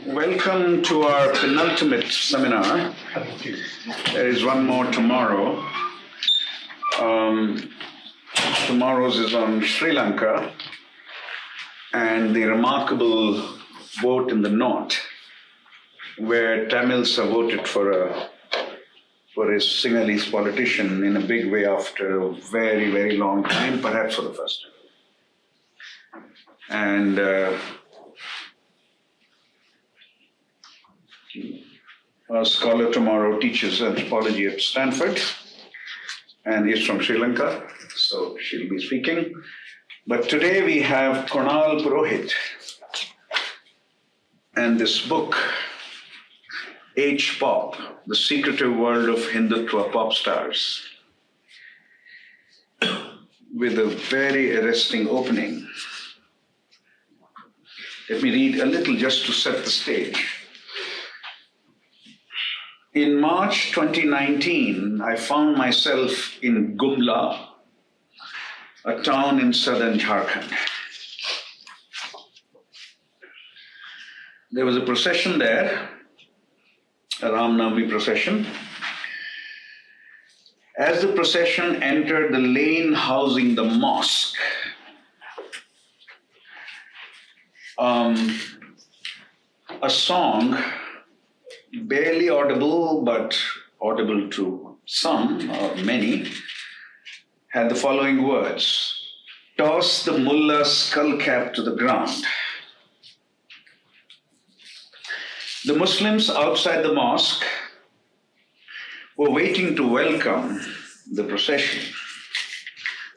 Welcome to our penultimate seminar. There is one more tomorrow. Tomorrow's is on Sri Lanka and the remarkable vote in the north, where Tamils have voted for a Sinhalese politician in a big way after a very, very long time, perhaps for the first time. And our scholar tomorrow teaches anthropology at Stanford and is from Sri Lanka, so she'll be speaking. But today we have Kunal Purohit and this book, H-Pop, The Secretive World of Hindutva Pop Stars, with a very arresting opening. Let me read a little just to set the stage. In March 2019, I found myself in Gumla, a town in southern Jharkhand. There was a procession there, a Ram Navami procession. As the procession entered the lane housing the mosque, a song, barely audible but audible to some or many, had the following words: "Toss the mullah's skull cap to the ground." The Muslims outside the mosque were waiting to welcome the procession.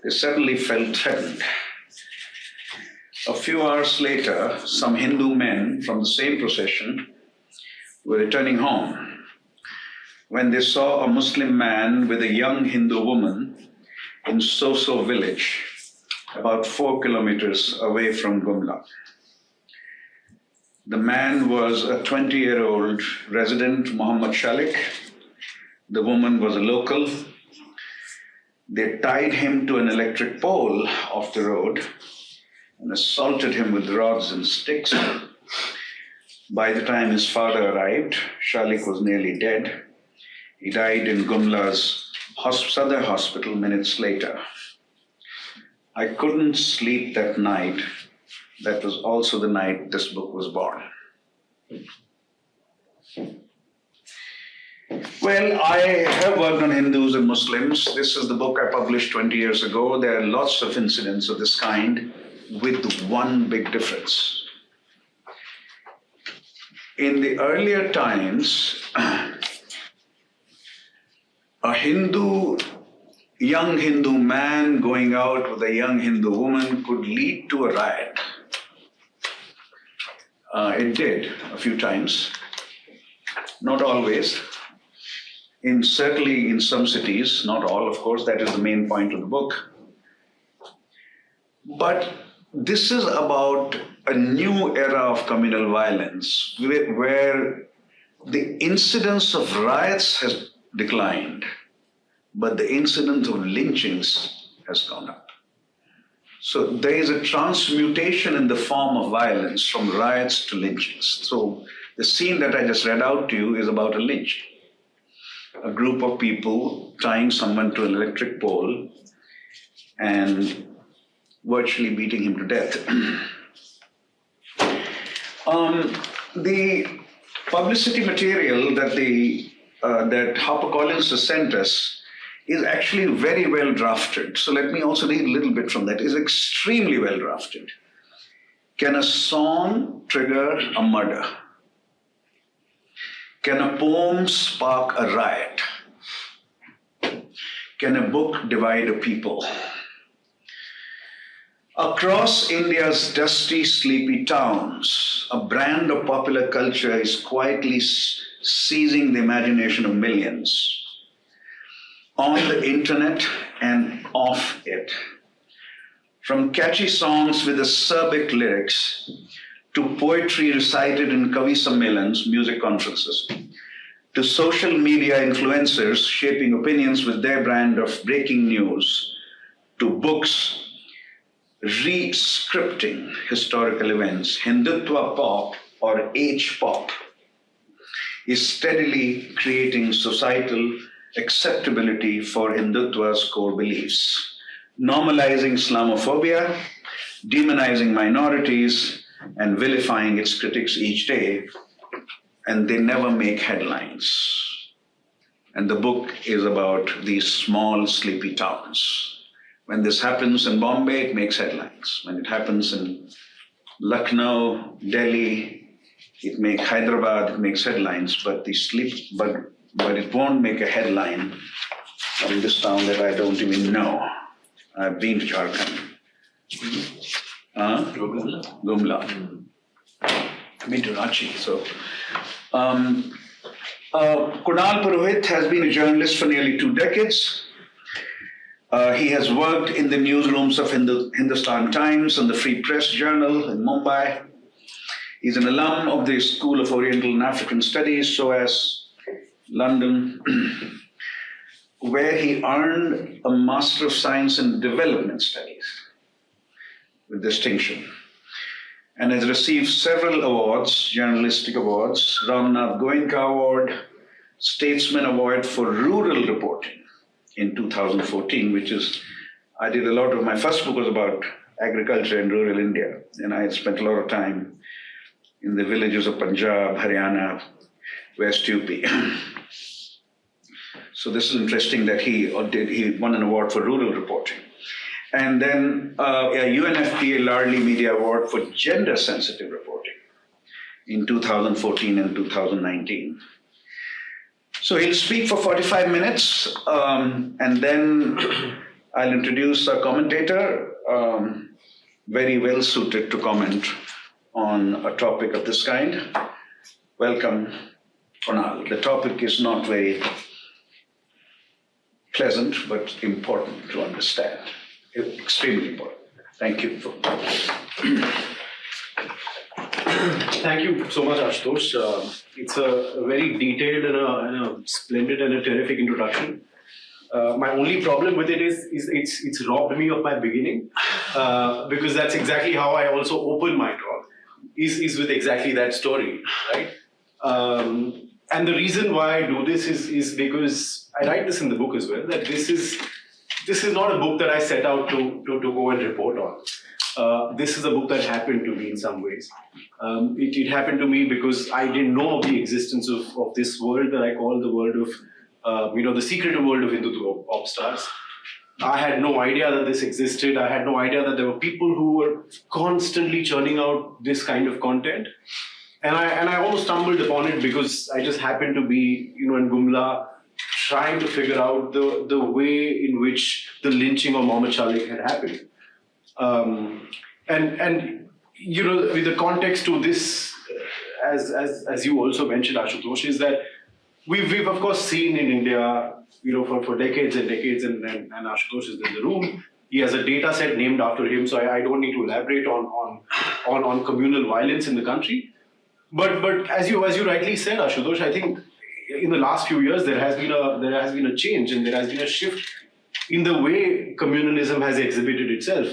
They suddenly felt threatened. A few hours later, some Hindu men from the same procession were returning home when they saw a Muslim man with a young Hindu woman in So-So village, about 4 kilometers away from Gumla. The man was a 20-year-old resident, Muhammad Shalik. The woman was a local. They tied him to an electric pole off the road and assaulted him with rods and sticks. By the time his father arrived, Shalik was nearly dead. He died in Gumla's Sadar hospital minutes later. I couldn't sleep that night. That was also the night this book was born. Well, I have worked on Hindus and Muslims. This is the book I published 20 years ago. There are lots of incidents of this kind with one big difference. In the earlier times, a young Hindu man going out with a young Hindu woman could lead to a riot. It did a few times, not always. Certainly in some cities, not all, of course, that is the main point of the book. But this is about a new era of communal violence where the incidence of riots has declined, but the incidence of lynchings has gone up. So there is a transmutation in the form of violence from riots to lynchings. So the scene that I just read out to you is about a lynching. A group of people tying someone to an electric pole and virtually beating him to death. The publicity material that HarperCollins has sent us is actually very well drafted. So let me also read a little bit from that. It's extremely well drafted. Can a song trigger a murder? Can a poem spark a riot? Can a book divide a people? Across India's dusty, sleepy towns, a brand of popular culture is quietly seizing the imagination of millions. On the internet and off it. From catchy songs with acerbic lyrics to poetry recited in Kavi Sammelans, music conferences, to social media influencers shaping opinions with their brand of breaking news, to books re-scripting historical events, Hindutva pop or H-pop, is steadily creating societal acceptability for Hindutva's core beliefs, normalizing Islamophobia, demonizing minorities, and vilifying its critics each day, and they never make headlines. And the book is about these small, sleepy towns. When this happens in Bombay, it makes headlines. When it happens in Lucknow, Delhi, it makes Hyderabad, it makes headlines, but it won't make a headline in this town that I don't even know. I've been to Jharkhand. Gumla. I've been to Ranchi. So, Kunal Purohit has been a journalist for nearly 2 decades. He has worked in the newsrooms of Hindustan Times and the Free Press Journal in Mumbai. He's an alum of the School of Oriental and African Studies, SOAS, London, where he earned a Master of Science in Development Studies with distinction, and has received several awards, journalistic awards, Ramnath Goenka Award, Statesman Award for Rural Reporting in 2014, I did a lot of, my first book was about agriculture in rural India, and I had spent a lot of time in the villages of Punjab, Haryana, West UP. So this is interesting that he won an award for rural reporting. And then a UNFPA Lardli Media Award for gender sensitive reporting in 2014 and 2019. So he'll speak for 45 minutes, and then I'll introduce a commentator, very well suited to comment on a topic of this kind. Welcome, Kunal. The topic is not very pleasant, but important to understand. Extremely important. Thank you. Thank you so much, Ashutosh. It's a very detailed and a splendid and a terrific introduction. My only problem with it is it's robbed me of my beginning, because that's exactly how I also open my talk, is with exactly that story, right? And the reason why I do this is because I write this in the book as well, that this is not a book that I set out to go and report on. This is a book that happened to me in some ways. It happened to me because I didn't know of the existence of this world that I call the world of, the secretive world of Hindutva pop stars. I had no idea that this existed. I had no idea that there were people who were constantly churning out this kind of content. And I almost stumbled upon it because I just happened to be, in Gumla, trying to figure out the way in which the lynching of Mohammed Shalik had happened. And with the context to this, as you also mentioned, Ashutosh, is that we've of course seen in India, for decades and decades, and Ashutosh is in the room. He has a data set named after him, so I don't need to elaborate on communal violence in the country. But as you rightly said, Ashutosh, I think in the last few years there has been a change, and there has been a shift in the way communalism has exhibited itself.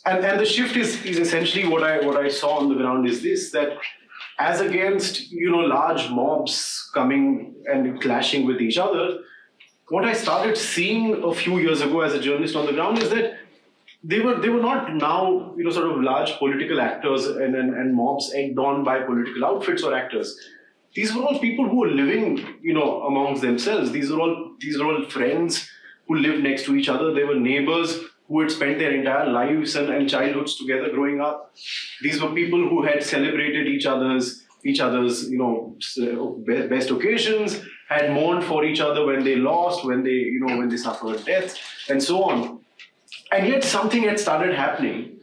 And the shift is essentially what I saw on the ground is this, that as against large mobs coming and clashing with each other, what I started seeing a few years ago as a journalist on the ground is that they were not now sort of large political actors and mobs egged on by political outfits or actors. These were all people who were living amongst themselves. These are all friends who lived next to each other. They were neighbors who had spent their entire lives and childhoods together growing up. These were people who had celebrated each other's best occasions, had mourned for each other when they lost, when they suffered death, and so on. And yet something had started happening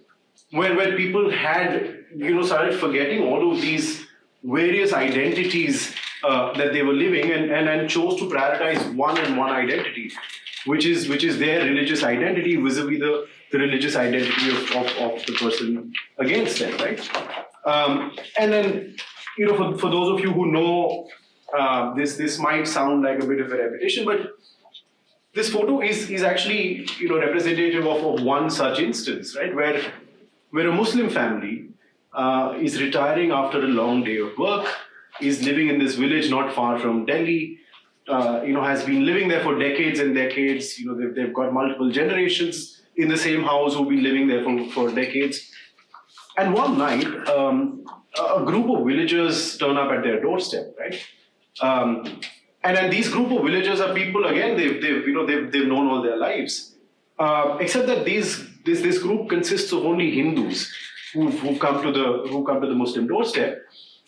where people had started forgetting all of these various identities that they were living, and chose to prioritize one identity, which is their religious identity vis-a-vis the religious identity of the person against them, right? And then, for those of you who know, this might sound like a bit of a repetition, but this photo is actually representative of one such instance, right? Where a Muslim family is retiring after a long day of work, is living in this village not far from Delhi, has been living there for decades and decades. They've got multiple generations in the same house who've been living there for decades. And one night, a group of villagers turn up at their doorstep, right? And then these group of villagers are people again. They've known all their lives, except that this group consists of only Hindus who come to the Muslim doorstep,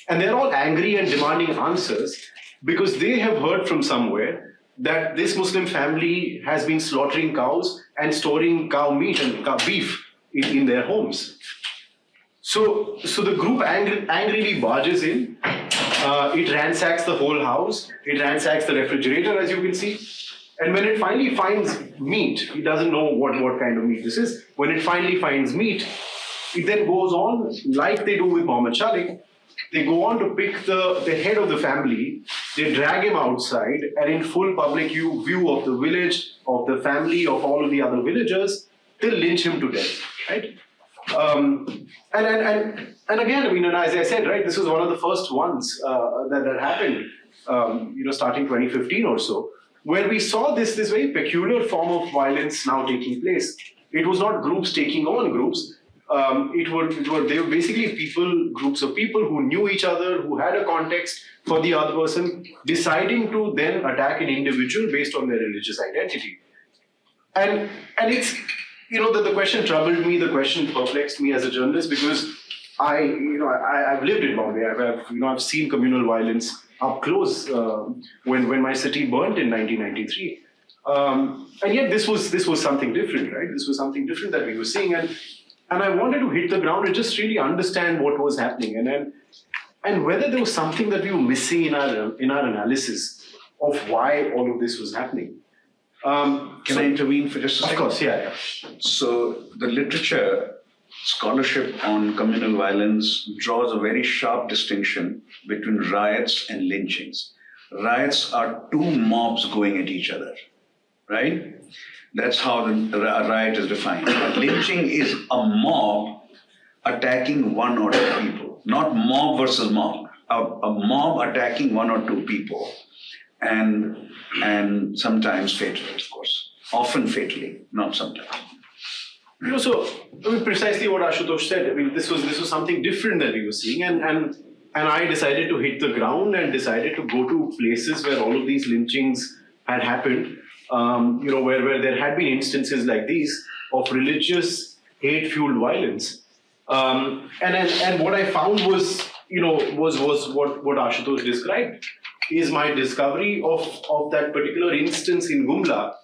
and they're all angry and demanding answers because they have heard from somewhere that this Muslim family has been slaughtering cows and storing cow meat and cow beef in their homes. So the group angrily barges in. It ransacks the whole house. It ransacks the refrigerator, as you can see. And when it finally finds meat, it doesn't know what kind of meat this is. When it finally finds meat, it then goes on, like they do with Muhammad Shalik. They go on to pick the head of the family. They drag him outside, and in full public view of the village, of the family, of all of the other villagers, they lynch him to death, right? And again, I mean, and as I said, right, this was one of the first ones that happened, starting 2015 or so, where we saw this very peculiar form of violence now taking place. It was not groups taking on groups. They were basically groups of people who knew each other, who had a context for the other person, deciding to then attack an individual based on their religious identity. And it's, the question troubled me, the question perplexed me as a journalist, because I've lived in Bombay. I've seen communal violence up close when my city burnt in 1993. And yet this was something different, right? This was something different that we were seeing, and I wanted to hit the ground and just really understand what was happening, and whether there was something that we were missing in our analysis of why all of this was happening. Can I intervene for just a second? Of course, yeah. So the literature, scholarship on communal violence draws a very sharp distinction between riots and lynchings. Riots are two mobs going at each other, right? That's how a riot is defined. Lynching is a mob attacking one or two people, not mob versus mob. A mob attacking one or two people, and sometimes fatally, of course. Often fatally, not sometimes. So precisely what Ashutosh said. I mean, this was something different that we were seeing, and I decided to hit the ground and decided to go to places where all of these lynchings had happened. Where there had been instances like these of religious hate-fueled violence, and what I found was what Ashutosh described is my discovery of that particular instance in Gumla,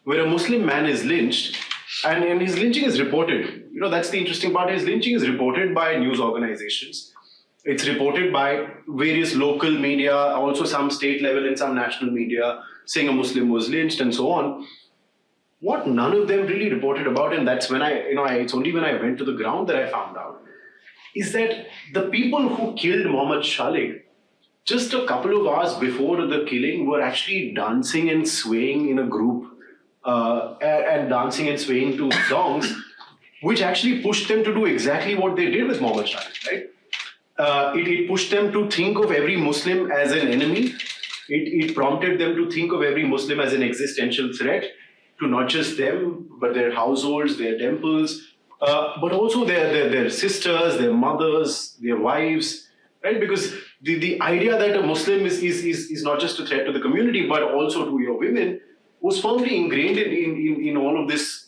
where a Muslim man is lynched, and his lynching is reported. That's the interesting part. His lynching is reported by news organizations. It's reported by various local media, also some state level and some national media, saying a Muslim was lynched and so on. What none of them really reported about, and that's when it's only when I went to the ground that I found out, is that the people who killed Muhammad Shalik, just a couple of hours before the killing, were actually dancing and swaying in a group, and dancing and swaying to songs, which actually pushed them to do exactly what they did with Muhammad Shalik, right? It pushed them to think of every Muslim as an enemy. It prompted them to think of every Muslim as an existential threat to not just them, but their households, their temples, but also their sisters, their mothers, their wives, right? Because the idea that a Muslim is not just a threat to the community, but also to your women, was firmly ingrained in all of this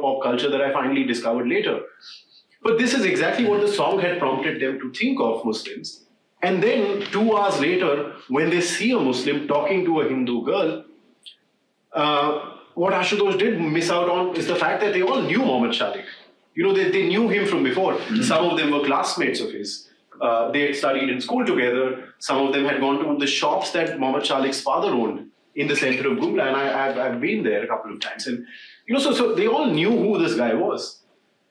pop culture that I finally discovered later. But this is exactly what the song had prompted them to think of Muslims. And then 2 hours later, when they see a Muslim talking to a Hindu girl, what Ashutosh did miss out on is the fact that they all knew Muhammad Shalik. They knew him from before. Mm-hmm. Some of them were classmates of his. They had studied in school together. Some of them had gone to the shops that Muhammad Shalik's father owned in the center of Gumla, and I've been there a couple of times. And so they all knew who this guy was.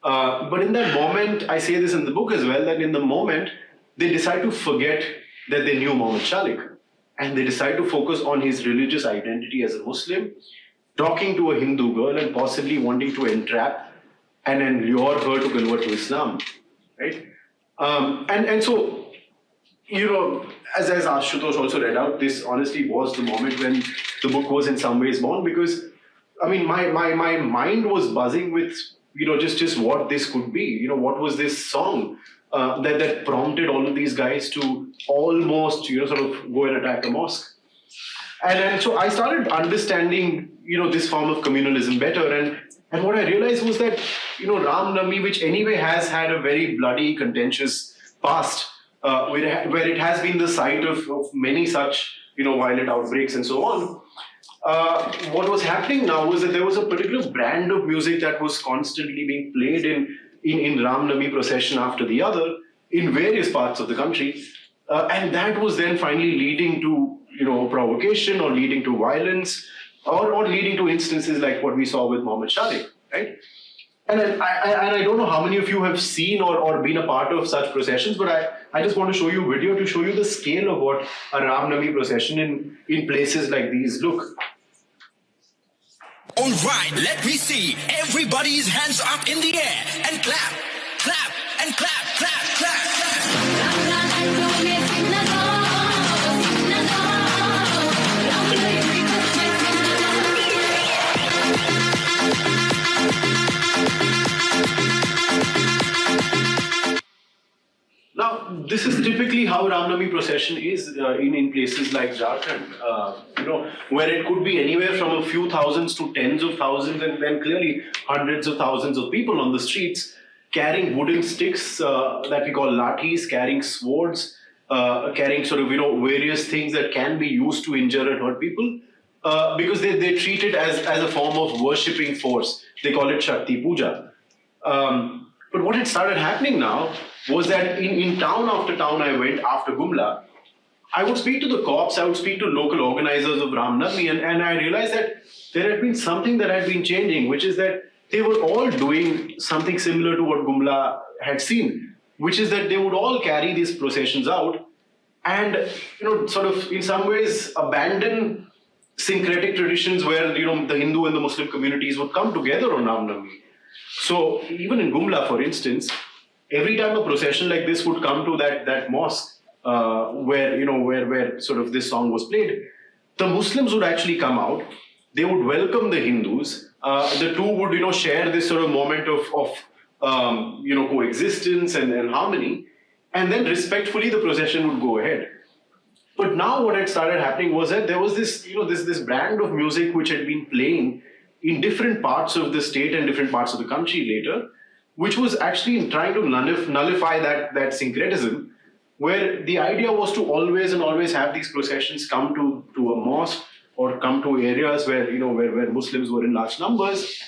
But in that moment, I say this in the book as well, that in the moment, they decide to forget that they knew Muhammad Shalik. And they decide to focus on his religious identity as a Muslim, talking to a Hindu girl and possibly wanting to entrap and then lure her to convert to Islam, right? And so, as Ashutosh also read out, this honestly was the moment when the book was in some ways born, because I mean, my mind was buzzing with, just what this could be. What was this song that prompted all of these guys to almost, sort of go and attack a mosque. And so I started understanding, this form of communalism better. And what I realized was that, Ram Navami, which anyway has had a very bloody, contentious past, where it has been the site of many such, violent outbreaks and so on. What was happening now was that there was a particular brand of music that was constantly being played in Ram Navami procession after the other in various parts of the country. And that was then finally leading to, provocation, or leading to violence, or leading to instances like what we saw with Mohammed Shadi, right? And I don't know how many of you have seen or been a part of such processions, but I just want to show you a video to show you the scale of what a Ram Navami procession in places like these look. All right, let me see everybody's hands up in the air and clap, clap, and clap, clap, clap, clap. Now, this is typically how Ram Navami procession is in places like Jharkhand, where it could be anywhere from a few thousands to tens of thousands, and then clearly hundreds of thousands of people on the streets carrying wooden sticks that we call lathis, carrying swords, carrying sort of, various things that can be used to injure and hurt people, because they treat it as a form of worshipping force. They call it Shakti Puja. But what had started happening now was that in town after town I went after Gumla, I would speak to the cops, I would speak to local organizers of Ram Navami, and I realized that there had been something that had been changing, which is that they were all doing something similar to what Gumla had seen, which is that they would all carry these processions out and, sort of in some ways abandon syncretic traditions where, the Hindu and the Muslim communities would come together on Ram Navami. So even in Gumla, for instance, every time a procession like this would come to that mosque where sort of this song was played, the Muslims would actually come out. They would welcome the Hindus. The two would share this sort of moment of coexistence and harmony, and then respectfully the procession would go ahead. But now what had started happening was that there was this this brand of music which had been playing in different parts of the state and different parts of the country later, which was actually trying to nullify that syncretism, where the idea was to always have these processions come to a mosque or come to areas where where Muslims were in large numbers,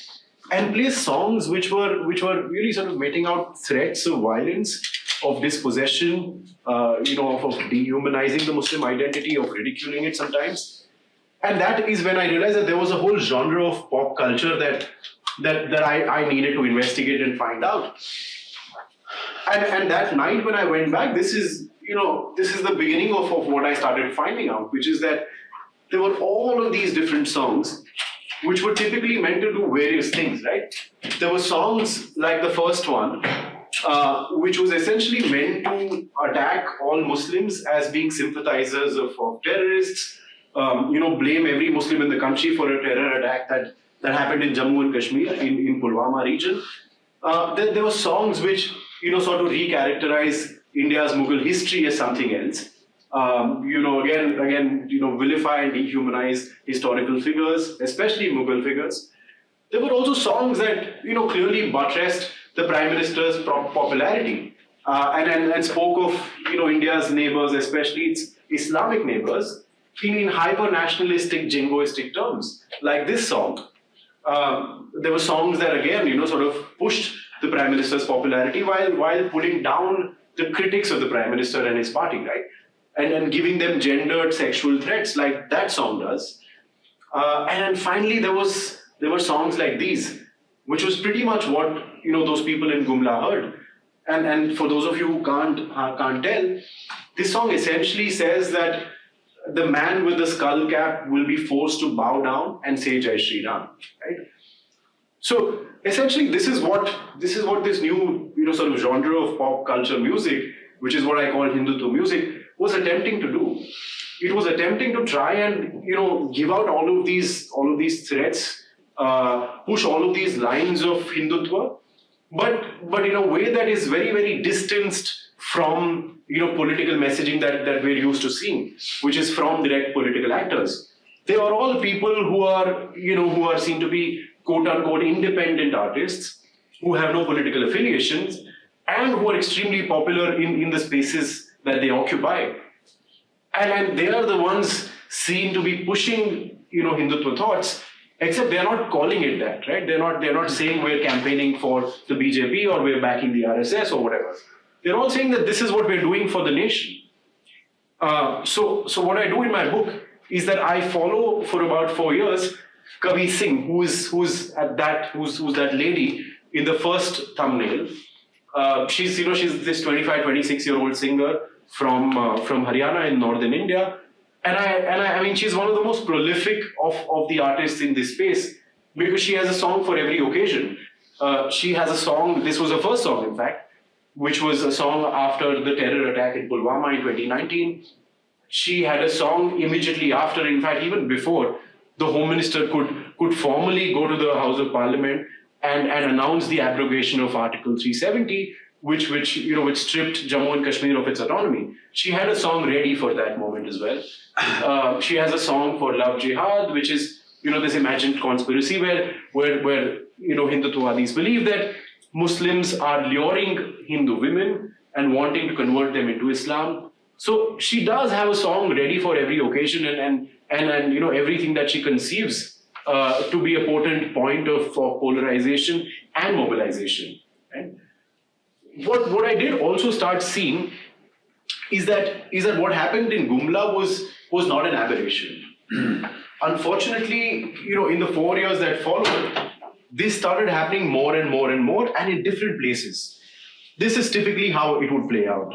and play songs which were really sort of meting out threats of violence, of dispossession, of dehumanizing the Muslim identity, of ridiculing it sometimes. And that is when I realized that there was a whole genre of pop culture that I needed to investigate and find out. And that night when I went back, this is the beginning of what I started finding out, which is that there were all of these different songs which were typically meant to do various things, right? There were songs like the first one, which was essentially meant to attack all Muslims as being sympathizers of terrorists, blame every Muslim in the country for a terror attack that happened in Jammu and Kashmir, in Pulwama region. Then there were songs which, sort of recharacterize India's Mughal history as something else. Again, vilify and dehumanize historical figures, especially Mughal figures. There were also songs that, clearly buttressed the Prime Minister's popularity and spoke of, India's neighbors, especially its Islamic neighbors, in hyper-nationalistic, jingoistic terms, like this song. There were songs that, again, sort of pushed the Prime Minister's popularity while pulling down the critics of the Prime Minister and his party, right? And giving them gendered sexual threats like that song does. And finally, there were songs like these, which was pretty much what those people in Gumla heard. And for those of you who can't tell, this song essentially says that the man with the skull cap will be forced to bow down and say Jai Shri Ram, right? So essentially, this is what this new sort of genre of pop culture music, which is what I call Hindutva music, was attempting to do. It was attempting to try and give out all of these threats, push all of these lines of Hindutva, but in a way that is very, very distanced from political messaging that we're used to seeing, which is from direct political actors. They are all people who are seen to be quote unquote independent artists who have no political affiliations and who are extremely popular in the spaces that they occupy. And they are the ones seen to be pushing Hindutva thoughts, except they are not calling it that, right? They're not saying we're campaigning for the BJP or we're backing the RSS or whatever. They're all saying that this is what we're doing for the nation. So what I do in my book is that I follow for about 4 years Kavi Singh, who's that lady in the first thumbnail. She's this 25, 26-year-old singer from Haryana in northern India, and I mean she's one of the most prolific of the artists in this space because she has a song for every occasion. She has a song. This was her first song, in fact, which was a song after the terror attack in Pulwama in 2019. She had a song immediately after, in fact, even before the Home Minister could formally go to the House of Parliament and announce the abrogation of Article 370, which stripped Jammu and Kashmir of its autonomy. She had a song ready for that moment as well. She has a song for Love Jihad, which is this imagined conspiracy where Hindutvawadis believe that Muslims are luring Hindu women and wanting to convert them into Islam. So she does have a song ready for every occasion and everything that she conceives to be a potent point of polarization and mobilization. Right? What I did also start seeing is that what happened in Gumla was not an aberration. Unfortunately, in the 4 years that followed, this started happening more and more and more, and in different places. This is typically how it would play out.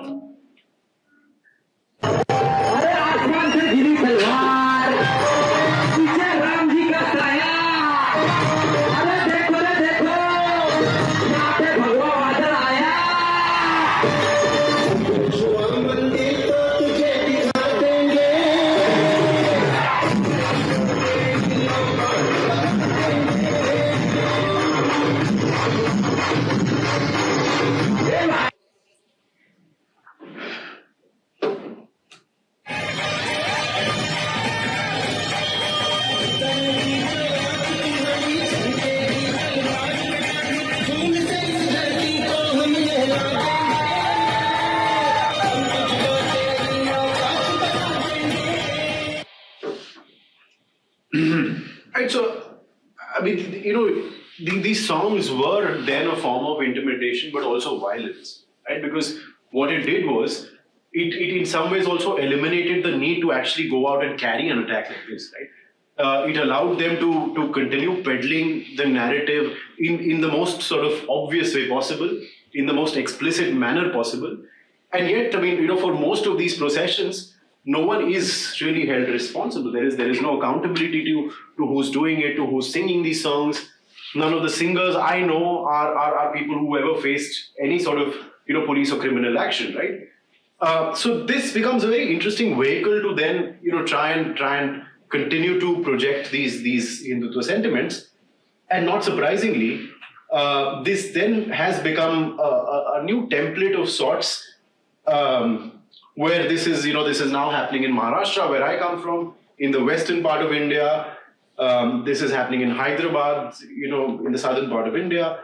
Right, so, I mean, these songs were then a form of intimidation, but also violence, right? Because what it did was, it in some ways also eliminated the need to actually go out and carry an attack like this, right? It allowed them to continue peddling the narrative in the most sort of obvious way possible, in the most explicit manner possible. And yet, I mean, for most of these processions, no one is really held responsible. There is no accountability to who's doing it, to who's singing these songs. None of the singers I know are people who ever faced any sort of police or criminal action, right? So this becomes a very interesting vehicle to then try and continue to project these Hindutva sentiments. And not surprisingly, this then has become a new template of sorts. Where this is now happening in Maharashtra, where I come from, in the western part of India. This is happening in Hyderabad, in the southern part of India.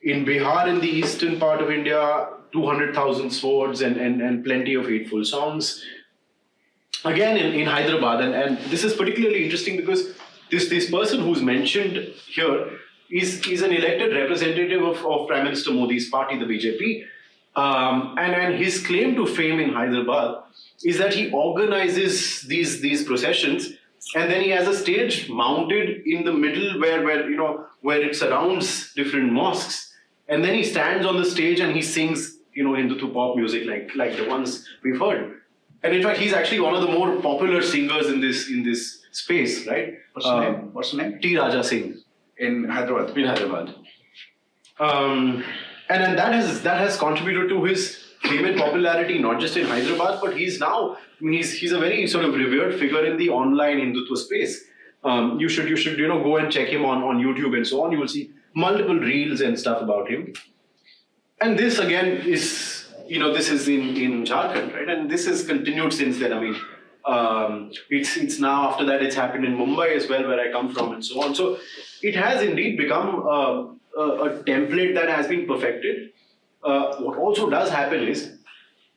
In Bihar, in the eastern part of India, 200,000 swords and plenty of hateful songs. Again, in Hyderabad, and this is particularly interesting because this person who's mentioned here is an elected representative of Prime Minister Modi's party, the BJP. And his claim to fame in Hyderabad is that he organizes these processions, and then he has a stage mounted in the middle where it surrounds different mosques, and then he stands on the stage and he sings Hindutva pop music like the ones we've heard. And in fact, he's actually one of the more popular singers in this space, right? What's the name? T. Raja Singh. in Hyderabad. in Hyderabad. And then that has contributed to his fame and popularity, not just in Hyderabad, but he's now, I mean, he's a very sort of revered figure in the online Hindutva space. You should go and check him on YouTube and so on. You will see multiple reels and stuff about him. And this again is, this is in Jharkhand, right? And this has continued since then. I mean, it's now, after that, it's happened in Mumbai as well, where I come from, and so on. So it has indeed become a template that has been perfected. What also does happen is,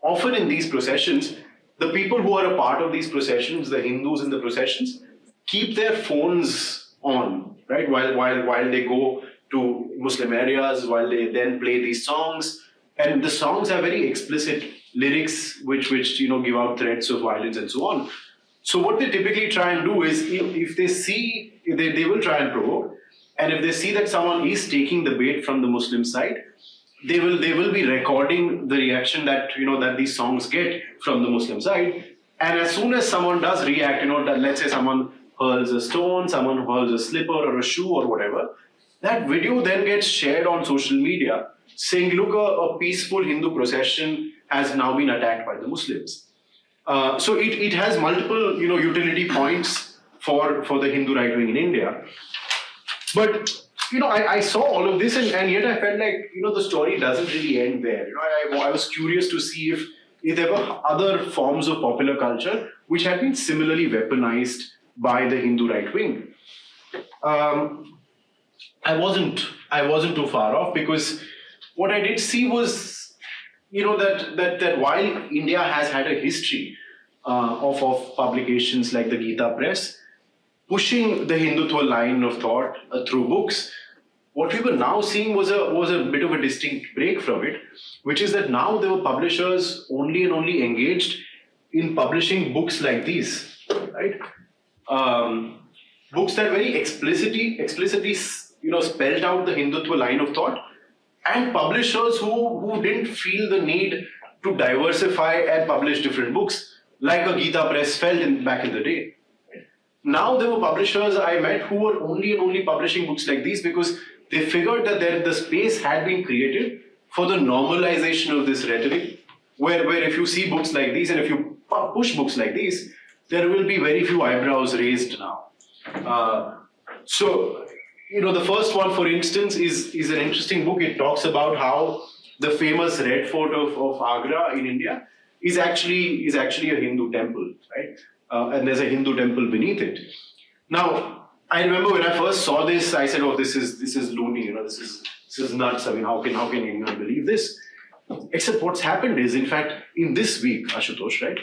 often in these processions, the people who are a part of these processions, the Hindus in the processions, keep their phones on, right? While they go to Muslim areas, while they then play these songs. And the songs have very explicit lyrics which give out threats of violence and so on. So what they typically try and do is, if they see, they will try and provoke. And if they see that someone is taking the bait from the Muslim side, they will be recording the reaction that that these songs get from the Muslim side. And as soon as someone does react, that let's say someone hurls a stone, someone hurls a slipper or a shoe or whatever, that video then gets shared on social media saying, look, a peaceful Hindu procession has now been attacked by the Muslims. So it has multiple utility points for the Hindu right wing in India. But I saw all of this, and yet I felt like the story doesn't really end there. I was curious to see if there were other forms of popular culture which had been similarly weaponized by the Hindu right wing. I wasn't too far off, because what I did see was that while India has had a history of publications like the Gita Press pushing the Hindutva line of thought through books, what we were now seeing was a bit of a distinct break from it, which is that now there were publishers only and only engaged in publishing books like these, right? Books that very explicitly spelled out the Hindutva line of thought, and publishers who didn't feel the need to diversify and publish different books like a Gita Press felt back in the day. Now there were publishers I met who were only and only publishing books like these because they figured that the space had been created for the normalization of this rhetoric, where if you see books like these and if you push books like these, there will be very few eyebrows raised now. So, the first one, for instance, is an interesting book. It talks about how the famous Red Fort of Agra in India is actually a Hindu temple, right? And there's a Hindu temple beneath it. Now, I remember when I first saw this, I said, "Oh, this is loony. This is nuts. I mean, how can anyone believe this?" Except what's happened is, in fact, in this week, Ashutosh, right?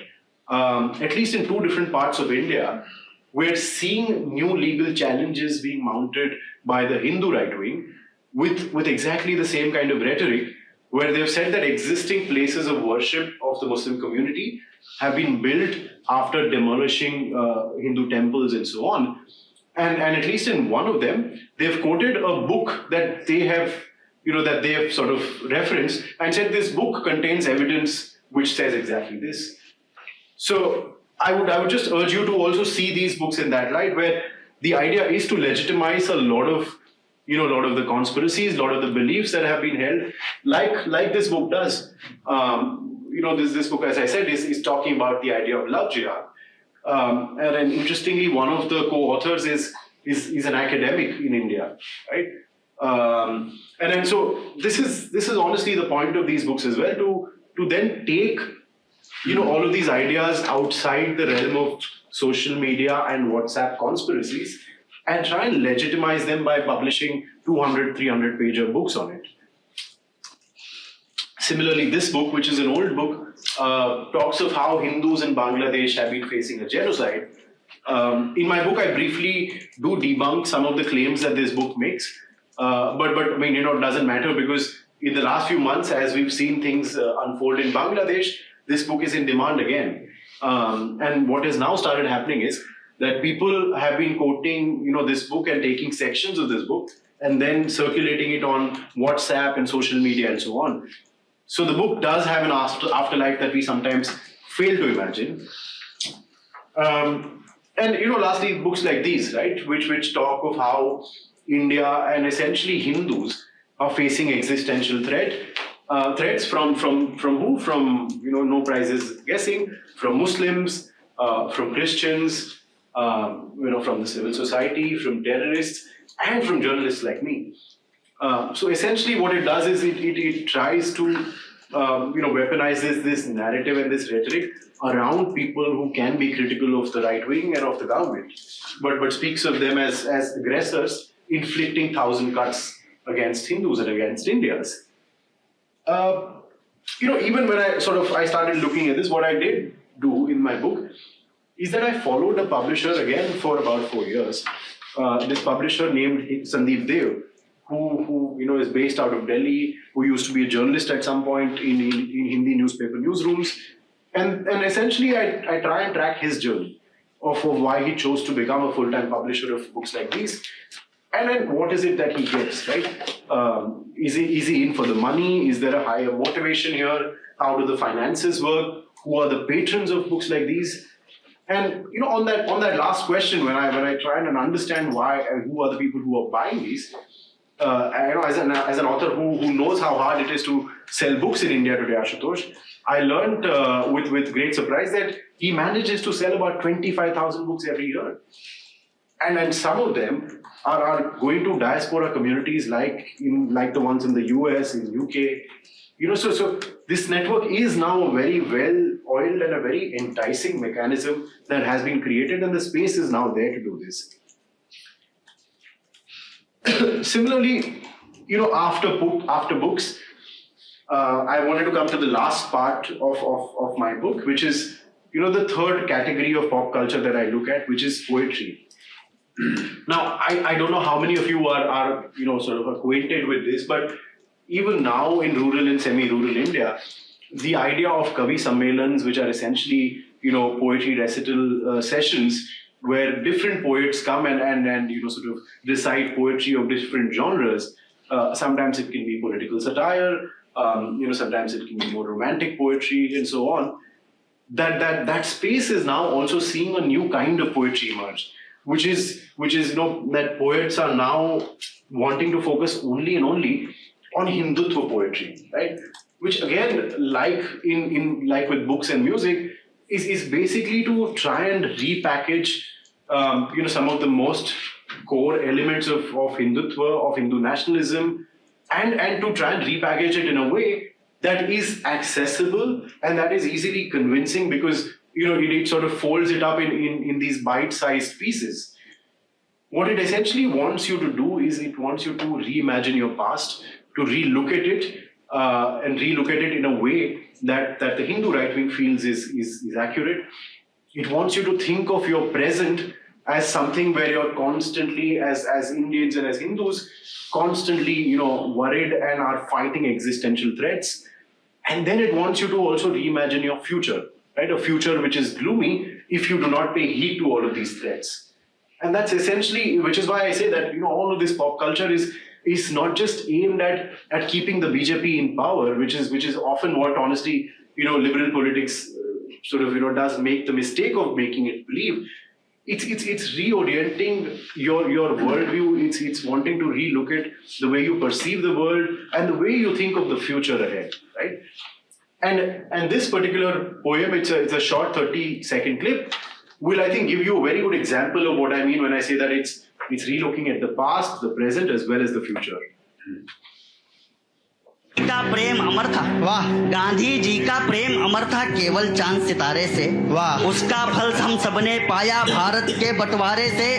At least in two different parts of India, we're seeing new legal challenges being mounted by the Hindu right wing with exactly the same kind of rhetoric, where they've said that existing places of worship of the Muslim community have been built after demolishing Hindu temples and so on. And at least in one of them, they've quoted a book that they have sort of referenced and said this book contains evidence which says exactly this. So I would just urge you to also see these books in that light, where the idea is to legitimize a lot of the conspiracies, a lot of the beliefs that have been held, like this book does. This book, as I said, is talking about the idea of love jihad. And then interestingly, one of the co-authors is an academic in India, right? And then so this is honestly the point of these books as well, to then take all of these ideas outside the realm of social media and WhatsApp conspiracies and try and legitimize them by publishing 200, 300 pager books on it. Similarly, this book, which is an old book, talks of how Hindus in Bangladesh have been facing a genocide. In my book, I briefly do debunk some of the claims that this book makes. But I mean, it doesn't matter, because in the last few months, as we've seen things unfold in Bangladesh, this book is in demand again. And what has now started happening is that people have been quoting, this book and taking sections of this book and then circulating it on WhatsApp and social media and so on. So the book does have an afterlife that we sometimes fail to imagine. And lastly, books like these, right, which talk of how India, and essentially Hindus are facing existential threats from who? From no prizes guessing, from Muslims, from Christians, from the civil society, from terrorists, and from journalists like me. So essentially, what it does is it tries to weaponizes this narrative and this rhetoric around people who can be critical of the right wing and of the government, but speaks of them as aggressors, inflicting 1,000 cuts against Hindus and against Indians. Even when I started looking at this, what I did do in my book is that I followed a publisher again for about 4 years. This publisher named Sandeep Dev, who is based out of Delhi, who used to be a journalist at some point in Hindi newspaper newsrooms. And essentially, I try and track his journey of why he chose to become a full-time publisher of books like these. And then what is it that he gets, right? Is he in for the money? Is there a higher motivation here? How do the finances work? Who are the patrons of books like these? And on that last question, when I try and understand why and who are the people who are buying these, as an author who knows how hard it is to sell books in India today, Ashutosh, I learned with great surprise that he manages to sell about 25,000 books every year. And then some of them are going to diaspora communities like the ones in the US, in UK. So this network is now a very well-oiled and a very enticing mechanism that has been created, and the space is now there to do this. Similarly, after books, I wanted to come to the last part of my book, which is, the third category of pop culture that I look at, which is poetry. Now, I don't know how many of you are acquainted with this, but even now in rural and semi-rural India, the idea of Kavi Sammelans, which are essentially, poetry recital sessions, where different poets come and recite poetry of different genres. Sometimes it can be political satire, sometimes it can be more romantic poetry, and so on. That space is now also seeing a new kind of poetry emerge, which is that poets are now wanting to focus only on Hindutva poetry, right? Which again, like with books and music, is basically to try and repackage some of the most core elements of Hindutva, of Hindu nationalism, and to try and repackage it in a way that is accessible and that is easily convincing, because it sort of folds it up in these bite-sized pieces. What it essentially wants you to do is it wants you to reimagine your past, to relook at it, and relook at it in a way that the Hindu right wing feels is accurate. It wants you to think of your present as something where you're constantly, as Indians and as Hindus, constantly worried and are fighting existential threats. And then it wants you to also reimagine your future, right? A future which is gloomy if you do not pay heed to all of these threats. And that's essentially, which is why I say that all of this pop culture is not just aimed at keeping the BJP in power, which is often what, honestly, liberal politics does make the mistake of making it believe. It's reorienting your worldview. It's wanting to relook at the way you perceive the world and the way you think of the future ahead, right? And this particular poem, it's a short 30-second clip, will, I think, give you a very good example of what I mean when I say that it's relooking at the past, the present, as well as the future. का प्रेम अमर था, वाह। गांधी जी का प्रेम अमर था केवल चांद सितारे से, वाह। उसका फल हम सबने पाया भारत के बंटवारे से।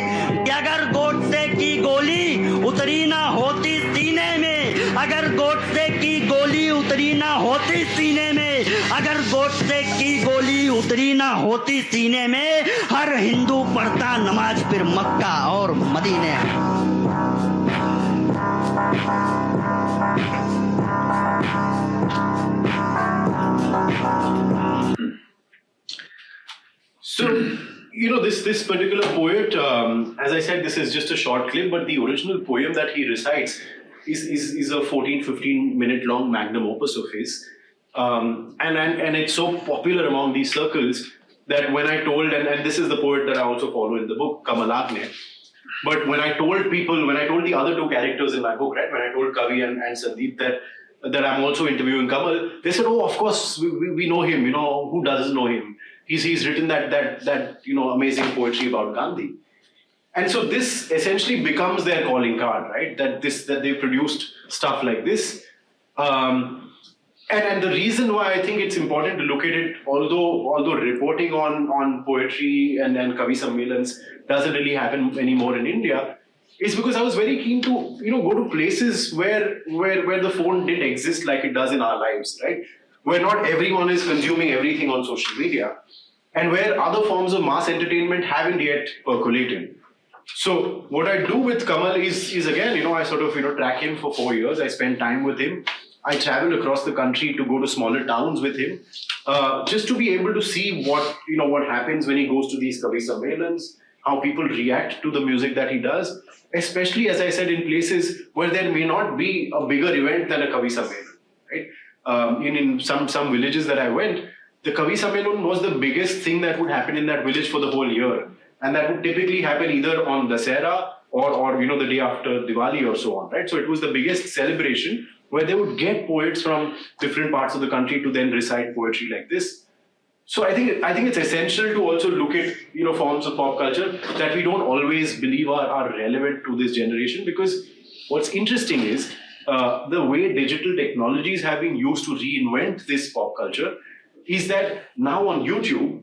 अगर गोडसे की गोली उतरी ना होती सीने में, अगर गोडसे की गोली उतरी ना होती सीने में, अगर गोडसे की गोली उतरी ना होती सीने में, हर हिंदू पढ़ता नमाज फिर मक्का और मदीने। So, this particular poet, as I said, this is just a short clip, but the original poem that he recites is a 14-15 minute long magnum opus of his. And it's so popular among these circles that when I told, and this is the poet that I also follow in the book, Kamalagne, But when I told the other two characters in my book, right, when I told Kavi and Sandeep that I'm also interviewing Kamal, they said, "Oh, of course, we know him. You know, who doesn't know him? He's written that amazing poetry about Gandhi." And so this essentially becomes their calling card, right? That they produced stuff like this. And the reason why I think it's important to look at it, although reporting on poetry and Kavi Sammelans doesn't really happen anymore in India, is because I was very keen to go to places where the phone didn't exist like it does in our lives, right? Where not everyone is consuming everything on social media, and where other forms of mass entertainment haven't yet percolated. So what I do with Kamal is again, I sort of track him for 4 years. I spend time with him. I travel across the country to go to smaller towns with him, just to be able to see what happens when he goes to these Kavi Sammelans, how people react to the music that he does, especially, as I said, in places where there may not be a bigger event than a Kavi Sammelan, right? In some villages that I went, the Kavi Sammelan was the biggest thing that would happen in that village for the whole year. And that would typically happen either on Dasera or the day after Diwali or so on, right? So it was the biggest celebration where they would get poets from different parts of the country to then recite poetry like this. So I think it's essential to also look at forms of pop culture that we don't always believe are relevant to this generation, because what's interesting is the way digital technologies have been used to reinvent this pop culture is that now on YouTube,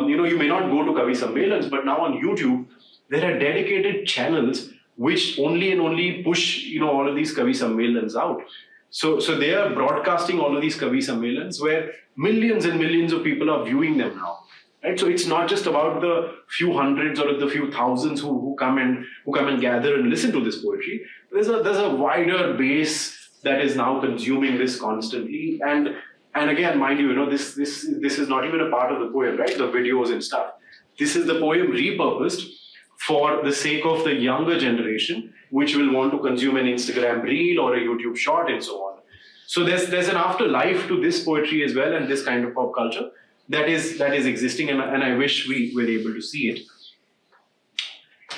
you may not go to Kavi Sammelans, but now on YouTube, there are dedicated channels which only push, all of these Kavi Sammelans out. So they are broadcasting all of these Kavi Sammelans where millions and millions of people are viewing them now. Right? So it's not just about the few hundreds or the few thousands who come and gather and listen to this poetry. There's a wider base that is now consuming this constantly. And again, mind you, this is not even a part of the poem, right? The videos and stuff. This is the poem repurposed for the sake of the younger generation, which will want to consume an Instagram reel or a YouTube short and so on. So there's an afterlife to this poetry as well, and this kind of pop culture that is existing, and I wish we were able to see it.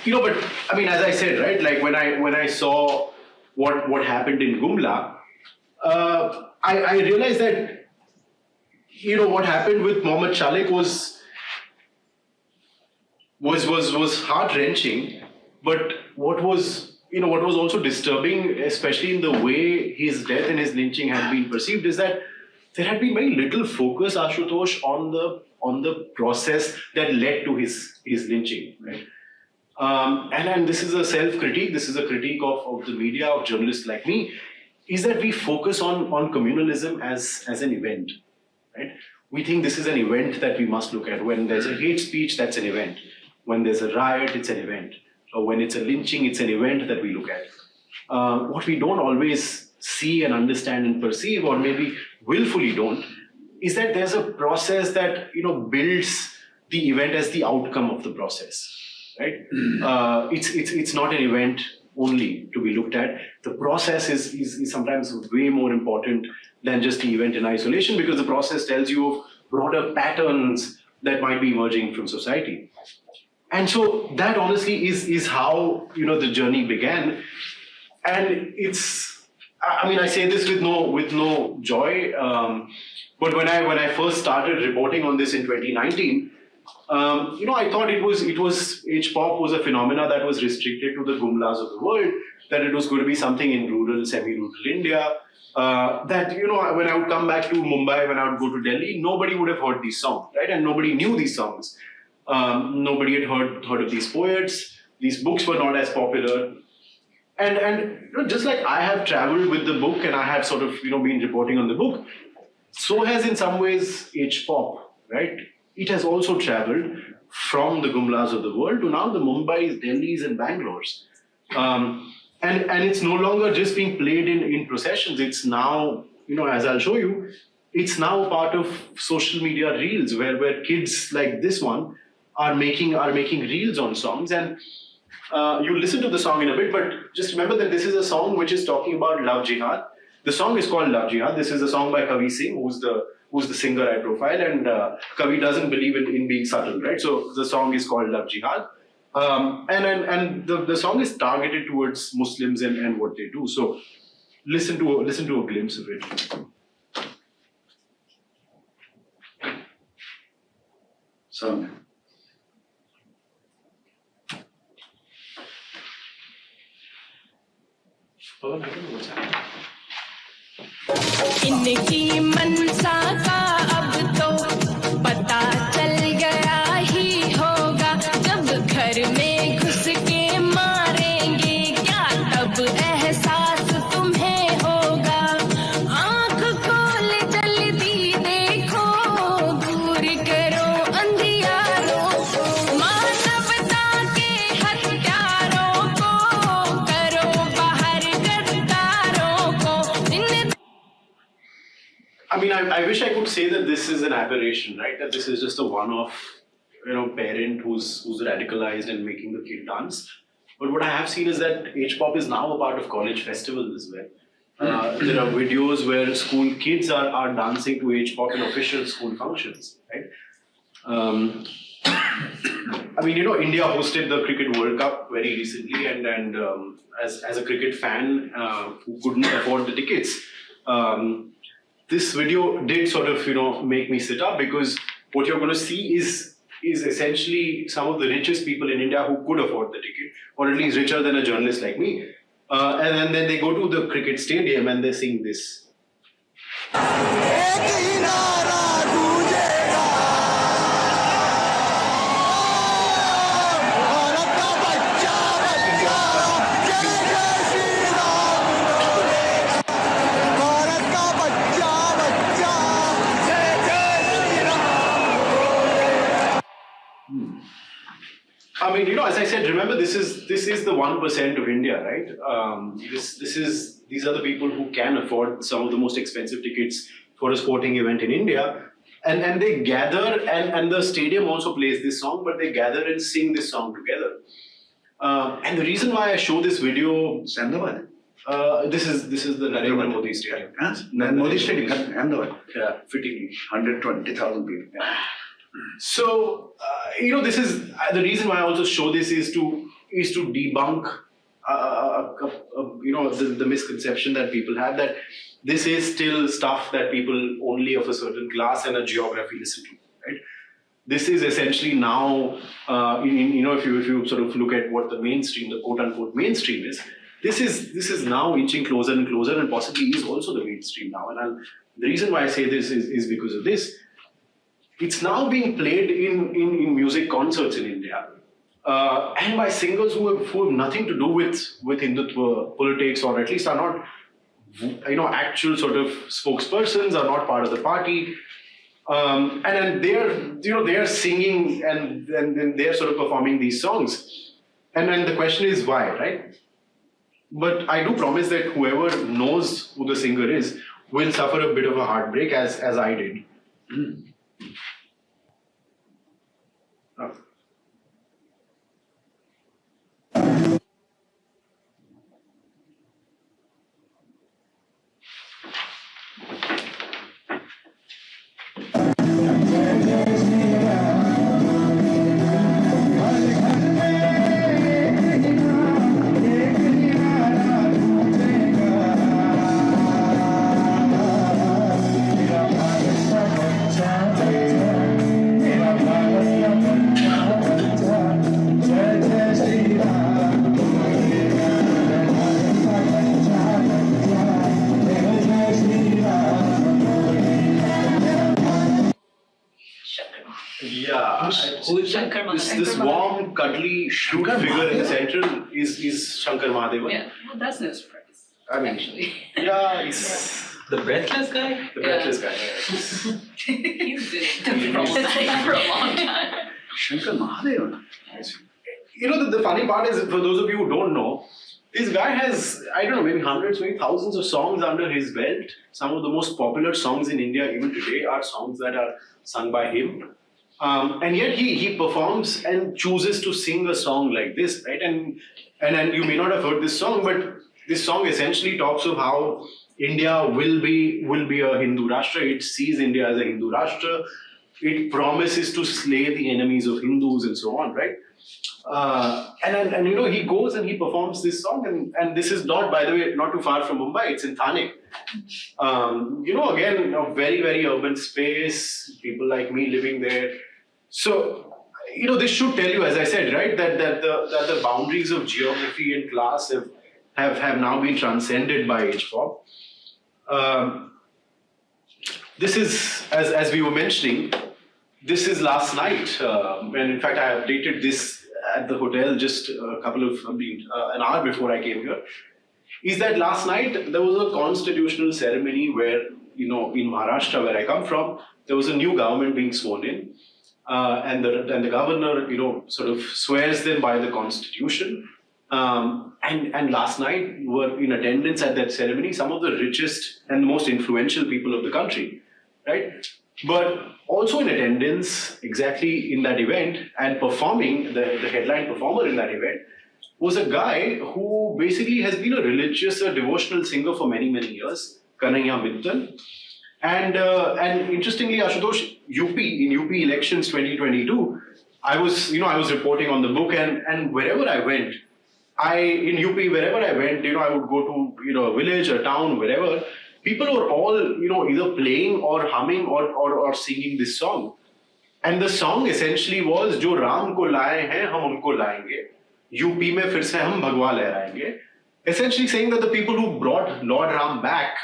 But I mean, as I said, right, like when I saw what happened in Gumla, I realized that what happened with Mohammed Shalik was heart-wrenching, but what was also disturbing, especially in the way his death and his lynching had been perceived, is that there had been very little focus, Ashutosh, on the process that led to his lynching, right? And this is a self-critique. This is a critique of the media, of journalists like me, is that we focus on communalism as an event, right? We think this is an event that we must look at. When there's a hate speech, that's an event. When there's a riot, it's an event. Or when it's a lynching, it's an event that we look at. What we don't always see and understand and perceive, or maybe willfully don't, is that there's a process that builds the event as the outcome of the process, right? It's not an event only to be looked at. The process is sometimes way more important than just the event in isolation, because the process tells you of broader patterns that might be emerging from society. And so that honestly is how the journey began. And I say this with no joy, but when I first started reporting on this in 2019, I thought it was H-pop was a phenomena that was restricted to the Gumlas of the world, that it was going to be something in rural, semi-rural India, that when I would come back to Mumbai, when I would go to Delhi, nobody would have heard these songs, right? And nobody knew these songs. Nobody had heard of these poets. These books were not as popular. And just like I have traveled with the book and I have sort of been reporting on the book, so has in some ways H-pop, right? It has also traveled from the Gumlas of the world to now the Mumbais, Delhis and Bangalores. And it's no longer just being played in processions. It's now, as I'll show you, it's now part of social media reels where kids like this one are making reels on songs. And you'll listen to the song in a bit, but just remember that this is a song which is talking about love jihad. The song is called Love Jihad. This is a song by Kavi Singh, who's the singer I profile, and Kavi doesn't believe in being subtle, right? So the song is called Love Jihad. And the song is targeted towards Muslims and what they do. So listen to a glimpse of it. So, इनकी मनसा का अब तो पता चल गया ही होगा जब घर में घुस के मारेंगे क्या तब एहसास तुम्हें होगा आँख खोल जल्दी देखो दूर करो अंधियारों को मानवता के हत्यारों को करो बाहर गद्दारों को I mean, I wish I could say that this is an aberration, right? That this is just a one-off, parent who's radicalized and making the kid dance. But what I have seen is that H-pop is now a part of college festivals as well. There are videos where school kids are dancing to H-pop in official school functions, right? I mean, India hosted the Cricket World Cup very recently, and as a cricket fan who couldn't afford the tickets, this video did sort of, make me sit up, because what you're going to see is essentially some of the richest people in India who could afford the ticket, or at least richer than a journalist like me. And then they go to the cricket stadium and they sing this. I mean, as I said, remember this is the 1% of India, right? These are the people who can afford some of the most expensive tickets for a sporting event in India, and they gather, and the stadium also plays this song, but they gather and sing this song together. And the reason why I show this video, Ahmedabad. This is the Narendra Modi Stadium. Modi Stadium, Ahmedabad. Yeah, fittingly. 120,000 people. So, this is the reason why I also show this is to debunk, the misconception that people have that this is still stuff that people only of a certain class and a geography listen to, right? This is essentially now, if you sort of look at what the mainstream, the quote unquote mainstream is, this is now inching closer and closer, and possibly is also the mainstream now. And the reason why I say this is because of this. It's now being played in music concerts in India, and by singers who have nothing to do with Hindutva politics, or at least are not, actual sort of spokespersons, are not part of the party, and then they are singing and then they are sort of performing these songs, and then the question is why, right? But I do promise that whoever knows who the singer is will suffer a bit of a heartbreak, as I did. This warm, cuddly, cute figure in the center is Shankar Mahadeva. Yeah, well, that's no surprise. I mean, actually. Yeah, it's The breathless guy? the breathless guy. He's been for a long time. Shankar Mahadeva. The funny part is, for those of you who don't know, this guy has, I don't know, maybe hundreds, maybe thousands of songs under his belt. Some of the most popular songs in India even today are songs that are sung by him. And yet he performs and chooses to sing a song like this, right? And you may not have heard this song, but this song essentially talks of how India will be a Hindu Rashtra. It sees India as a Hindu Rashtra. It promises to slay the enemies of Hindus and so on, right? And you know, he goes and he performs this song, and this is not, by the way, not too far from Mumbai. It's in Thane. You know, again, a very, very urban space. People like me living there. So, you know, this should tell you, as I said, right, that the boundaries of geography and class have now been transcended by H-pop. This is, as we were mentioning, this is last night, and in fact I updated this at the hotel just an hour before I came here. Is that last night there was a constitutional ceremony where, you know, in Maharashtra, where I come from, there was a new government being sworn in, and the governor, you know, sort of swears them by the constitution. And last night were in attendance at that ceremony some of the richest and most influential people of the country, right? But also in attendance exactly in that event and performing, the headline performer in that event was a guy who basically has been a religious or devotional singer for many, many years, Kanhaiya Mittal. And interestingly, Ashutosh, in UP elections 2022, I was reporting on the book, and wherever I went, in UP, wherever I went, you know, I would go to, you know, a village, a town, wherever, people were all, you know, either playing or humming or singing this song. And the song essentially was, "Jo Ram ko laaye hain, hum unko laayenge. UP mein fir se hum Bhagwa lehrayenge." Essentially saying that the people who brought Lord Ram back,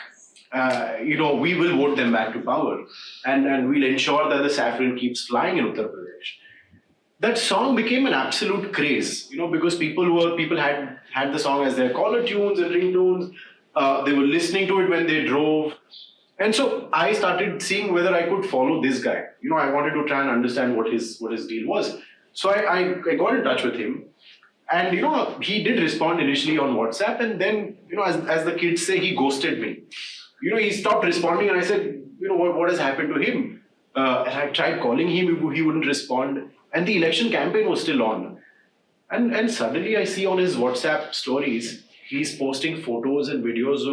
you know, we will vote them back to power, and we'll ensure that the saffron keeps flying in Uttar Pradesh. That song became an absolute craze, you know, because people had the song as their caller tunes and ringtones. They were listening to it when they drove. And so I started seeing whether I could follow this guy. You know, I wanted to try and understand what his deal was. So I got in touch with him. And, you know, he did respond initially on WhatsApp. And then, you know, as the kids say, he ghosted me. You know, he stopped responding. And I said, you know, what has happened to him? And I tried calling him. He wouldn't respond. And the election campaign was still on. And suddenly I see on his WhatsApp stories, he's posting photos and videos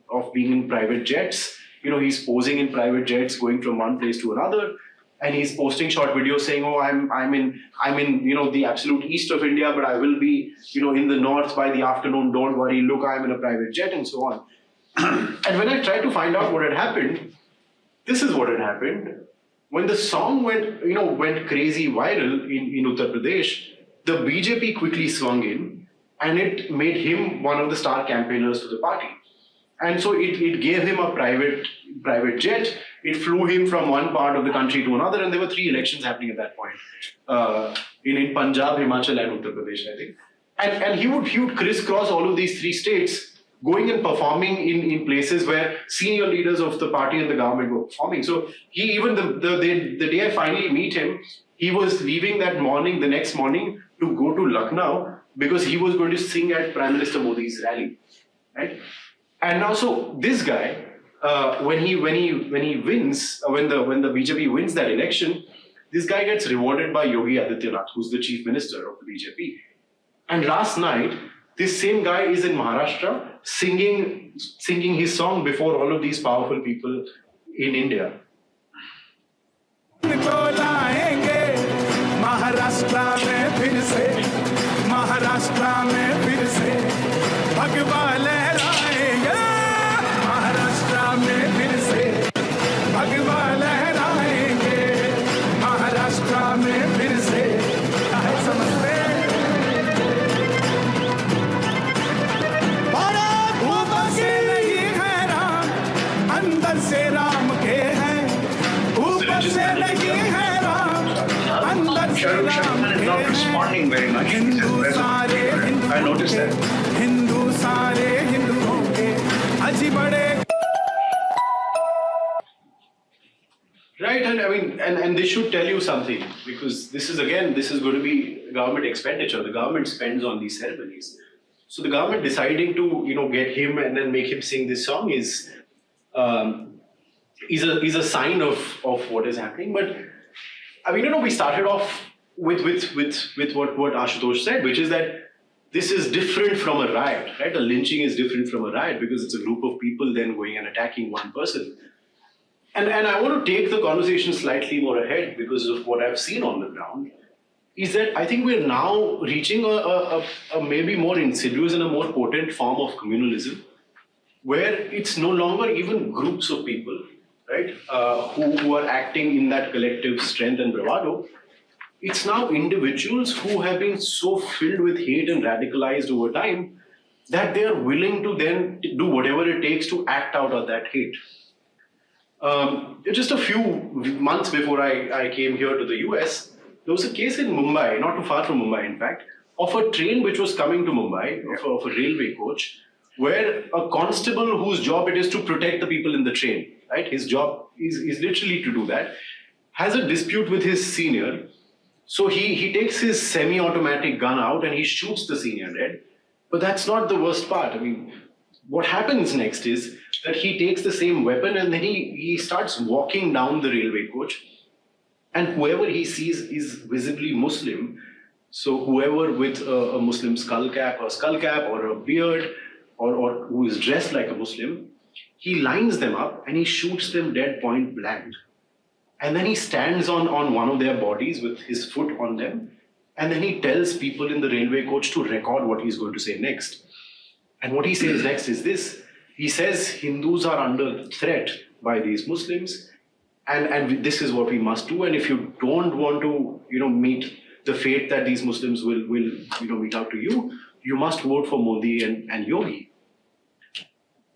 of being in private jets. You know, he's posing in private jets, going from one place to another, and he's posting short videos saying, "Oh, I'm in you know, the absolute east of India, but I will be, you know, in the north by the afternoon. Don't worry, look, I'm in a private jet," and so on. And when I tried to find out what had happened, this is what had happened. When the song went crazy viral in Uttar Pradesh, the BJP quickly swung in, and it made him one of the star campaigners for the party. And so it gave him a private jet. It flew him from one part of the country to another, and there were 3 elections happening at that point in Punjab, Himachal, and Uttar Pradesh, I think. And he would crisscross all of these 3 states, going and performing in places where senior leaders of the party and the government were performing. So he, even the day I finally meet him, he was leaving the next morning to go to Lucknow because he was going to sing at Prime Minister Modi's rally, right? And now, so this guy, when he wins, when the BJP wins that election, this guy gets rewarded by Yogi Adityanath, who's the chief minister of the BJP. And last night, this same guy is in Maharashtra singing his song before all of these powerful people in India. Shahrukh is not responding very much. I noticed that. Right, and I mean, and this should tell you something, because this is going to be government expenditure. The government spends on these ceremonies. So the government deciding to, you know, get him and then make him sing this song is a sign of what is happening. But I mean, you know, we started off with what Ashutosh said, which is that this is different from a riot, right? A lynching is different from a riot because it's a group of people then going and attacking one person. And I want to take the conversation slightly more ahead because of what I've seen on the ground. is that I think we're now reaching a maybe more insidious and a more potent form of communalism, where it's no longer even groups of people, right, who are acting in that collective strength and bravado. It's now individuals who have been so filled with hate and radicalized over time that they are willing to then do whatever it takes to act out of that hate. Just a few months before I came here to the US, there was a case in Mumbai, not too far from Mumbai in fact, of a train which was coming to Mumbai, of a railway coach, where a constable whose job it is to protect the people in the train, right? His job is literally to do that, has a dispute with his senior. So he takes his semi-automatic gun out and he shoots the senior dead. But that's not the worst part. I mean, what happens next is that he takes the same weapon and then he starts walking down the railway coach. And whoever he sees is visibly Muslim. So whoever with a Muslim skull cap or a beard or who is dressed like a Muslim, he lines them up and he shoots them dead point blank. And then he stands on one of their bodies with his foot on them. And then he tells people in the railway coach to record what he's going to say next. And what he says next is this. He says Hindus are under threat by these Muslims. And this is what we must do. And if you don't want to, meet the fate that these Muslims will mete out to you, you must vote for Modi and Yogi.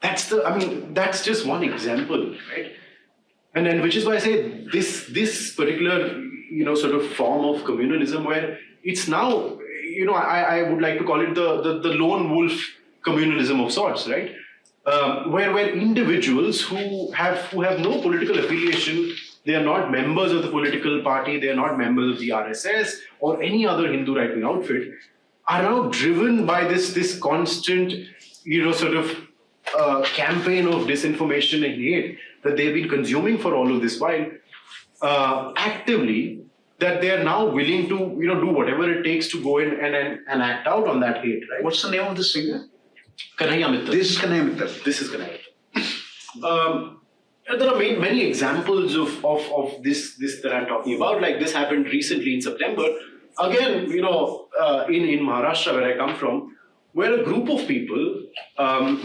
That's just one example, right? And then, which is why I say this particular, sort of form of communalism where it's now, I would like to call it the lone wolf communalism of sorts, right? Where individuals who have no political affiliation, they are not members of the political party, they are not members of the RSS or any other Hindu right-wing outfit, are now driven by this constant, sort of campaign of disinformation and hate that they've been consuming for all of this while, actively, that they are now willing to, do whatever it takes to go in and act out on that hate, right? What's the name of the singer? Kanhaiya Mittal. This is Kanhaiya Mittal. This is Kunal. There are many examples of this that I'm talking about. Like this happened recently in September. Again, in Maharashtra, where I come from, where a group of people,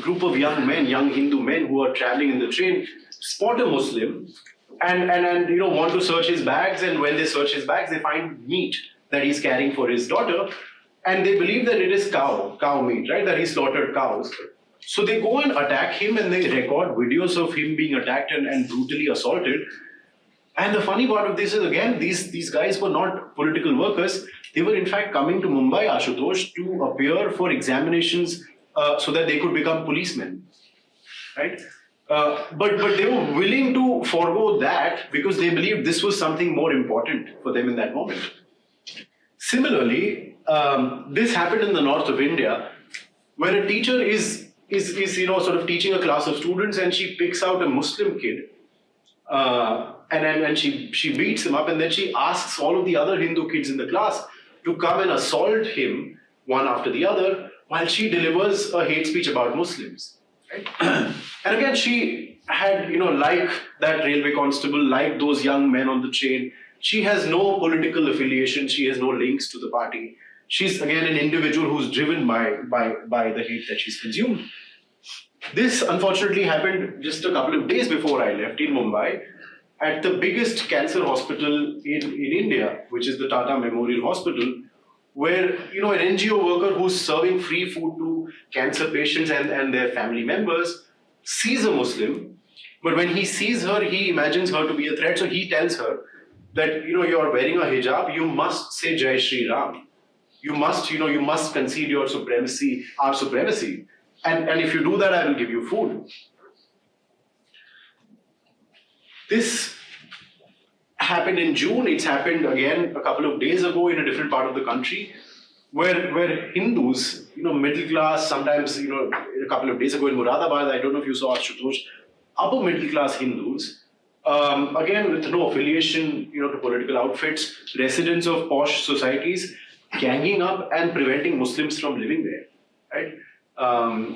group of young Hindu men who are traveling in the train, spot a Muslim and want to search his bags. And when they search his bags, they find meat that he's carrying for his daughter. And they believe that it is cow meat, right? That he slaughtered cows. So they go and attack him and they record videos of him being attacked and brutally assaulted. And the funny part of this is, again, these guys were not political workers. They were in fact coming to Mumbai, Ashutosh, to appear for examinations so that they could become policemen, right? But they were willing to forego that because they believed this was something more important for them in that moment. Similarly, this happened in the north of India, where a teacher is sort of teaching a class of students, and she picks out a Muslim kid, and she beats him up, and then she asks all of the other Hindu kids in the class to come and assault him one after the other, while she delivers a hate speech about Muslims. Right? And again, she had, like that railway constable, like those young men on the train, she has no political affiliation. She has no links to the party. She's, again, an individual who's driven by the hate that she's consumed. This, unfortunately, happened just a couple of days before I left in Mumbai at the biggest cancer hospital in India, which is the Tata Memorial Hospital, where, an NGO worker who's serving free food to cancer patients and their family members sees a Muslim, but when he sees her, he imagines her to be a threat, so he tells her that, you're wearing a hijab, you must say Jai Shri Ram. You must concede your supremacy, our supremacy. And if you do that, I will give you food. This happened in June. It's happened again a couple of days ago in a different part of the country, where Hindus, middle class, sometimes, a couple of days ago in Moradabad, I don't know if you saw Ashutosh, upper middle class Hindus, again with no affiliation, to political outfits, residents of posh societies, ganging up and preventing Muslims from living there, right?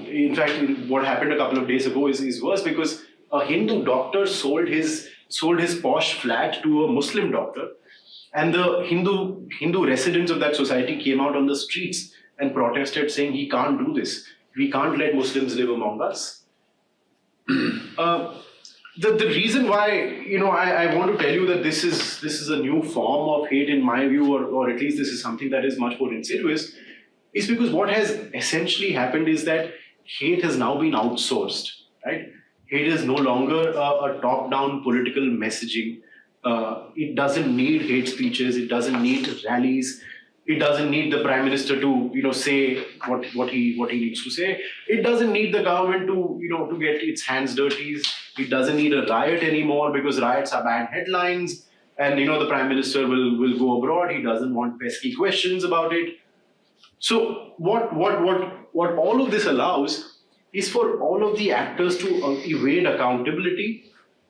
In fact, what happened a couple of days ago is worse, because a Hindu doctor sold his posh flat to a Muslim doctor, And the Hindu residents of that society came out on the streets and protested, saying, "He can't do this. We can't let Muslims live among us." The reason why I want to tell you that this is a new form of hate in my view, or at least this is something that is much more insidious, is because what has essentially happened is that hate has now been outsourced, right? Hate is no longer a top-down political messaging. It doesn't need hate speeches. It doesn't need rallies. It doesn't need the prime minister to say what he needs to say. It doesn't need the government to get its hands dirty. It doesn't need a riot anymore because riots are bad headlines. And the prime minister will go abroad. He doesn't want pesky questions about it. So what all of this allows is for all of the actors to evade accountability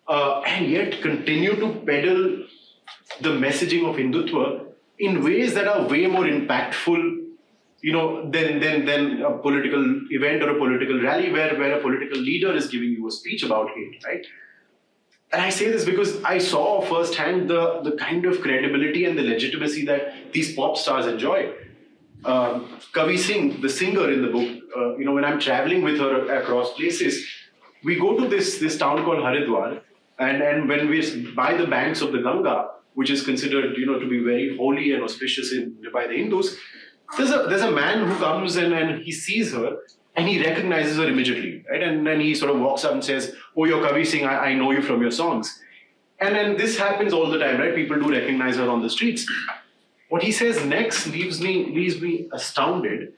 and yet continue to peddle the messaging of Hindutva in ways that are way more impactful, than a political event or a political rally where a political leader is giving you a speech about hate, right? And I say this because I saw firsthand the kind of credibility and the legitimacy that these pop stars enjoy. Kavi Singh, the singer in the book, when I'm traveling with her across places, we go to this town called Haridwar, and when we're by the banks of the Ganga, which is considered to be very holy and auspicious by the Hindus, there's a man who comes and he sees her and he recognizes her immediately, right? And then he sort of walks up and says, "Oh, you're Kavi Singh, I know you from your songs." And then this happens all the time, right? People do recognize her on the streets. What he says next leaves me astounded.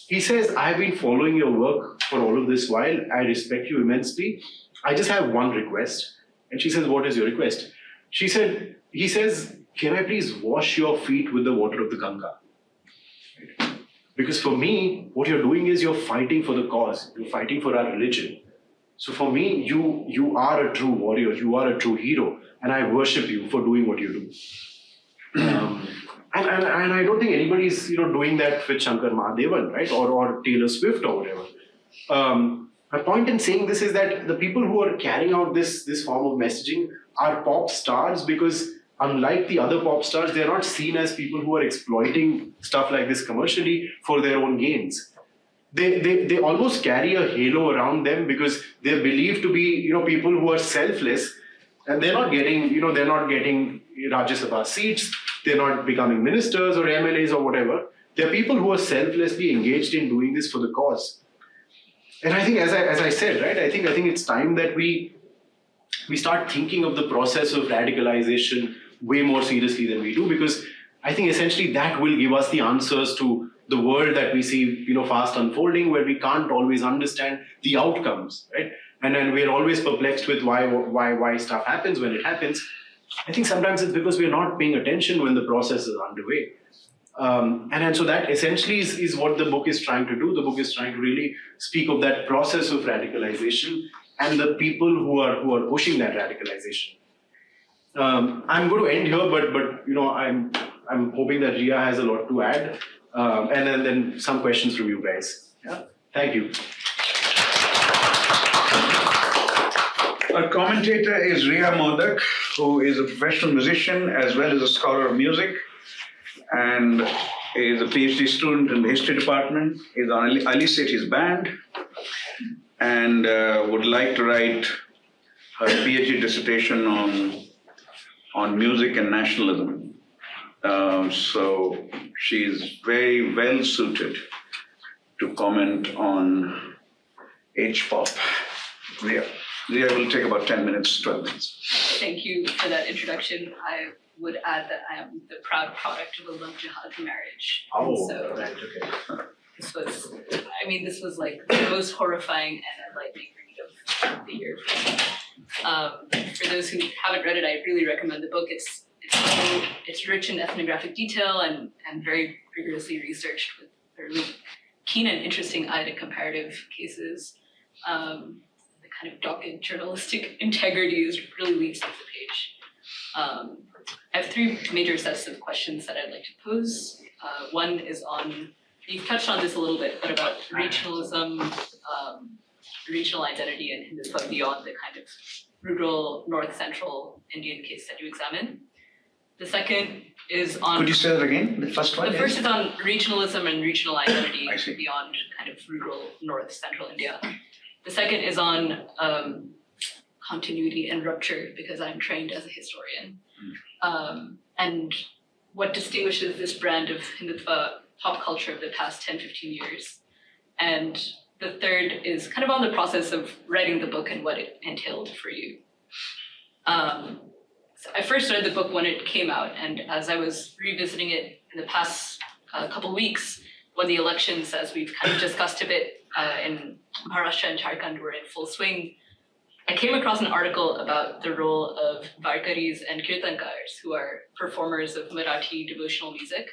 He says, "I've been following your work for all of this while. I respect you immensely. I just have one request." And she says, "What is your request?" He says, "Can I please wash your feet with the water of the Ganga?" Because for me, what you're doing is you're fighting for the cause. You're fighting for our religion. So for me, you are a true warrior. You are a true hero. And I worship you for doing what you do. And I don't think anybody's doing that with Shankar Mahadevan, right? Or Taylor Swift or whatever. My point in saying this is that the people who are carrying out this form of messaging are pop stars because unlike the other pop stars, they're not seen as people who are exploiting stuff like this commercially for their own gains. They almost carry a halo around them because they're believed to be people who are selfless, and they're not getting Rajya Sabha seats. They're not becoming ministers or MLAs or whatever. They're people who are selflessly engaged in doing this for the cause. And I think, as I said, right, I think it's time that we start thinking of the process of radicalization way more seriously than we do, because I think essentially that will give us the answers to the world that we see, fast unfolding, where we can't always understand the outcomes, right? And then we're always perplexed with why stuff happens when it happens. I think sometimes it's because we're not paying attention when the process is underway. And so that essentially is what the book is trying to do. The book is trying to really speak of that process of radicalization and the people who are pushing that radicalization. I'm going to end here, but I'm hoping that Ria has a lot to add, and then some questions from you guys. Yeah, thank you. Our commentator is Ria Modak, who is a professional musician as well as a scholar of music, and is a PhD student in the history department, is on Ali Sethi's band, and would like to write her PhD dissertation on music and nationalism. So she's very well suited to comment on H-pop. Ria will take about 10 minutes, 12 minutes. Thank you for that introduction. I would add that I am the proud product of a love jihad marriage. Oh, so right, okay. This was like the most horrifying and enlightening read of the year. For those who haven't read it, I really recommend the book. It's rich in ethnographic detail and very rigorously researched with a really keen and interesting eye to comparative cases. The kind of dogged journalistic integrity really leaps off the page. I have three major sets of questions that I'd like to pose. One is you've touched on this a little bit, but about regionalism, regional identity in Hindutva beyond the kind of rural, north-central Indian case that you examine. The second is on. Could you say that again? The first one? The first is on regionalism and regional identity I see. beyond kind of rural North Central India. The second is on continuity and rupture, because I'm trained as a historian. And what distinguishes this brand of Hindutva pop culture of the past 10, 15 years. And the third is kind of on the process of writing the book and what it entailed for you. So I first read the book when it came out, and as I was revisiting it in the past couple weeks, when the elections, as we've kind of discussed a bit in Maharashtra and Jharkhand, were in full swing, I came across an article about the role of Varkaris and Kirtankars, who are performers of Marathi devotional music,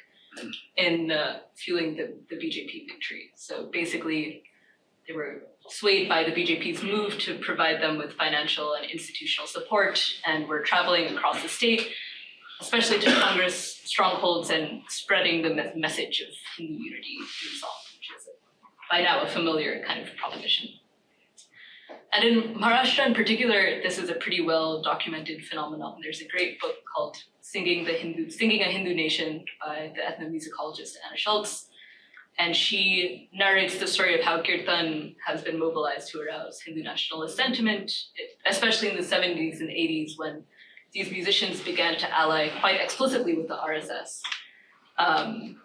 in fueling the BJP victory. So basically, they were swayed by the BJP's move to provide them with financial and institutional support, and were traveling across the state, especially to Congress strongholds, and spreading the message of Hindu unity through song, which is by now a familiar kind of proposition. And in Maharashtra in particular, this is a pretty well documented phenomenon. There's a great book called Singing a Hindu Nation by the ethnomusicologist Anna Schultz. And she narrates the story of how Kirtan has been mobilized to arouse Hindu nationalist sentiment, especially in the 70s and 80s, when these musicians began to ally quite explicitly with the RSS. And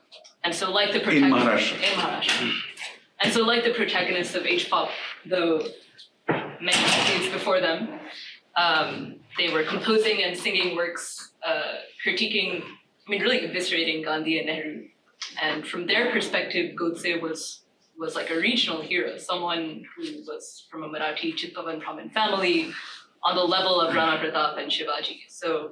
so like the protagonists in Maharashtra. And so like the protagonists of H-pop, though many decades before them, they were composing and singing works, critiquing, really eviscerating Gandhi and Nehru. And from their perspective, Godse was like a regional hero, someone who was from a Marathi Chitpavan Brahmin family, on the level of Rana Pratap and Shivaji. So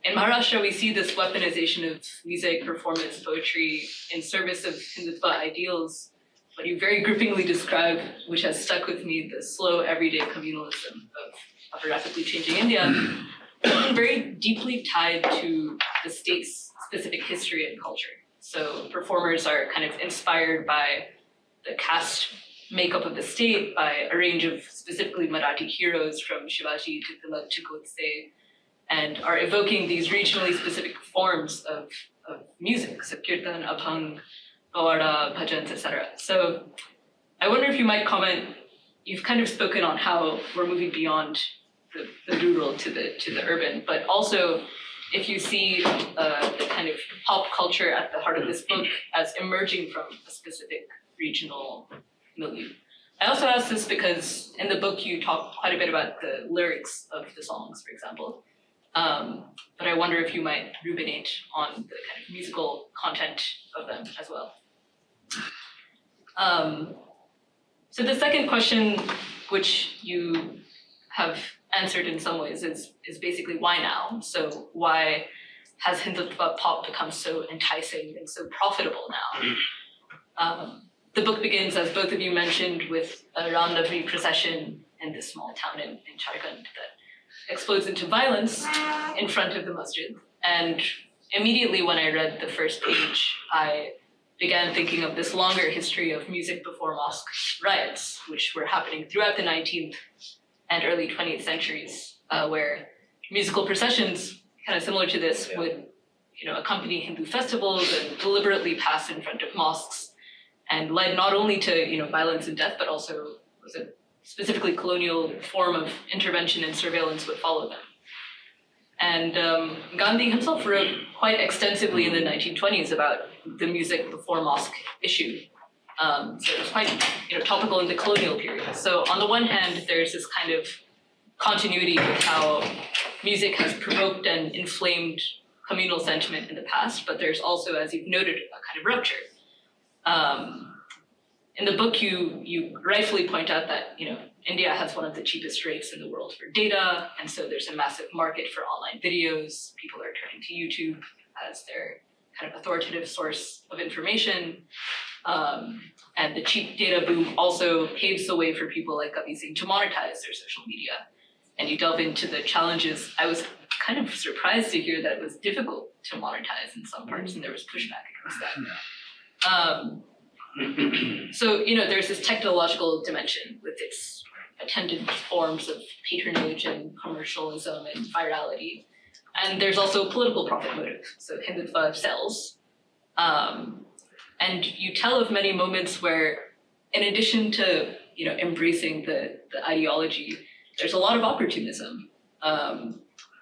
in Maharashtra, we see this weaponization of music, performance, poetry in service of Hindutva ideals, what you very grippingly describe, which has stuck with me, the slow, everyday communalism of a rapidly changing India, very deeply tied to the state's specific history and culture. So performers are kind of inspired by the caste makeup of the state, by a range of specifically Marathi heroes from Shivaji to Tilak to Godse, and are evoking these regionally specific forms of music, so kirtan, abhang, Bawada, bhajans, etc. So I wonder if you might comment, you've kind of spoken on how we're moving beyond the rural to the urban, but also if you see the kind of pop culture at the heart of this book as emerging from a specific regional milieu. I also ask this because in the book you talk quite a bit about the lyrics of the songs, for example. But I wonder if you might ruminate on the kind of musical content of them as well. So the second question, which you have answered in some ways, is basically why now? So why has Hindutva pop become so enticing and so profitable now? The book begins, as both of you mentioned, with a Ram Navami procession in this small town in Jharkhand that explodes into violence in front of the masjid. And immediately when I read the first page, I began thinking of this longer history of music before mosque riots, which were happening throughout the 19th and early 20th centuries, where musical processions, kind of similar to this, would accompany Hindu festivals and deliberately pass in front of mosques, and led not only to violence and death, but also was a specifically colonial form of intervention and surveillance would follow them. And Gandhi himself wrote quite extensively in the 1920s about the music before mosque issue. So it was quite topical in the colonial period. So on the one hand, there's this kind of continuity with how music has provoked and inflamed communal sentiment in the past, but there's also, as you've noted, a kind of rupture. In the book, you rightfully point out that India has one of the cheapest rates in the world for data, and so there's a massive market for online videos. People are turning to YouTube as their kind of authoritative source of information. And the cheap data boom also paves the way for people like Kabir Singh to monetize their social media. And you delve into the challenges. I was kind of surprised to hear that it was difficult to monetize in some parts, and there was pushback against that. So, there's this technological dimension with its attendant forms of patronage and commercialism and virality. And there's also a political profit motive. So Hindutva sells. And you tell of many moments where, in addition to embracing the ideology, there's a lot of opportunism.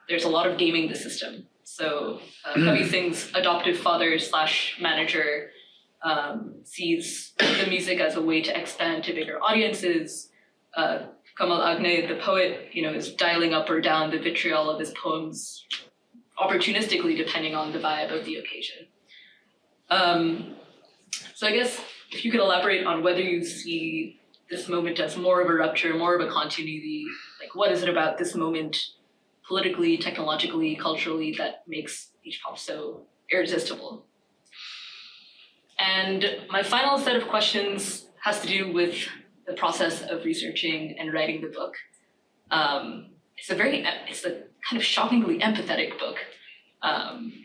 There's a lot of gaming the system. So Kabir Singh's adoptive father / manager sees the music as a way to expand to bigger audiences. Kamal Agne, the poet, is dialing up or down the vitriol of his poems opportunistically depending on the vibe of the occasion. So I guess if you could elaborate on whether you see this moment as more of a rupture, more of a continuity, like what is it about this moment politically, technologically, culturally that makes beach pop so irresistible? And my final set of questions has to do with the process of researching and writing the book. It's a kind of shockingly empathetic book.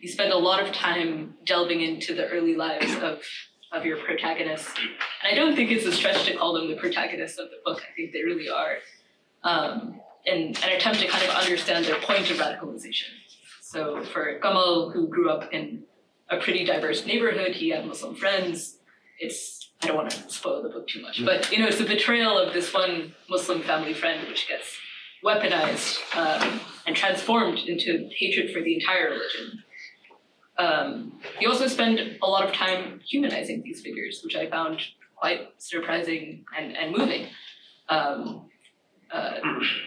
You spend a lot of time delving into the early lives of your protagonists. And I don't think it's a stretch to call them the protagonists of the book. I think they really are. In an attempt to kind of understand their point of radicalization. So for Kamal, who grew up in a pretty diverse neighborhood, he had Muslim friends. I don't want to spoil the book too much, but it's a betrayal of this one Muslim family friend, which gets weaponized and transformed into hatred for the entire religion. You also spend a lot of time humanizing these figures, which I found quite surprising and moving.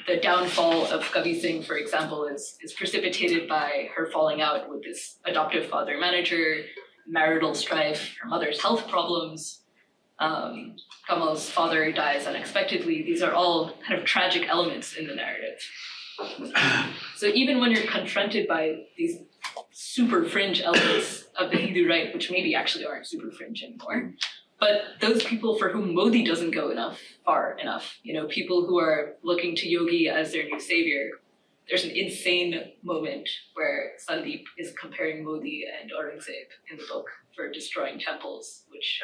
The downfall of Kabir Singh, for example, is precipitated by her falling out with this adoptive father manager, marital strife, her mother's health problems. Kamal's father dies unexpectedly. These are all kind of tragic elements in the narrative. So even when you're confronted by these super fringe elements of the Hindu right, which maybe actually aren't super fringe anymore, but those people for whom Modi doesn't go far enough, people who are looking to Yogi as their new savior, there's an insane moment where Sandeep is comparing Modi and Aurangzeb in the book for destroying temples, which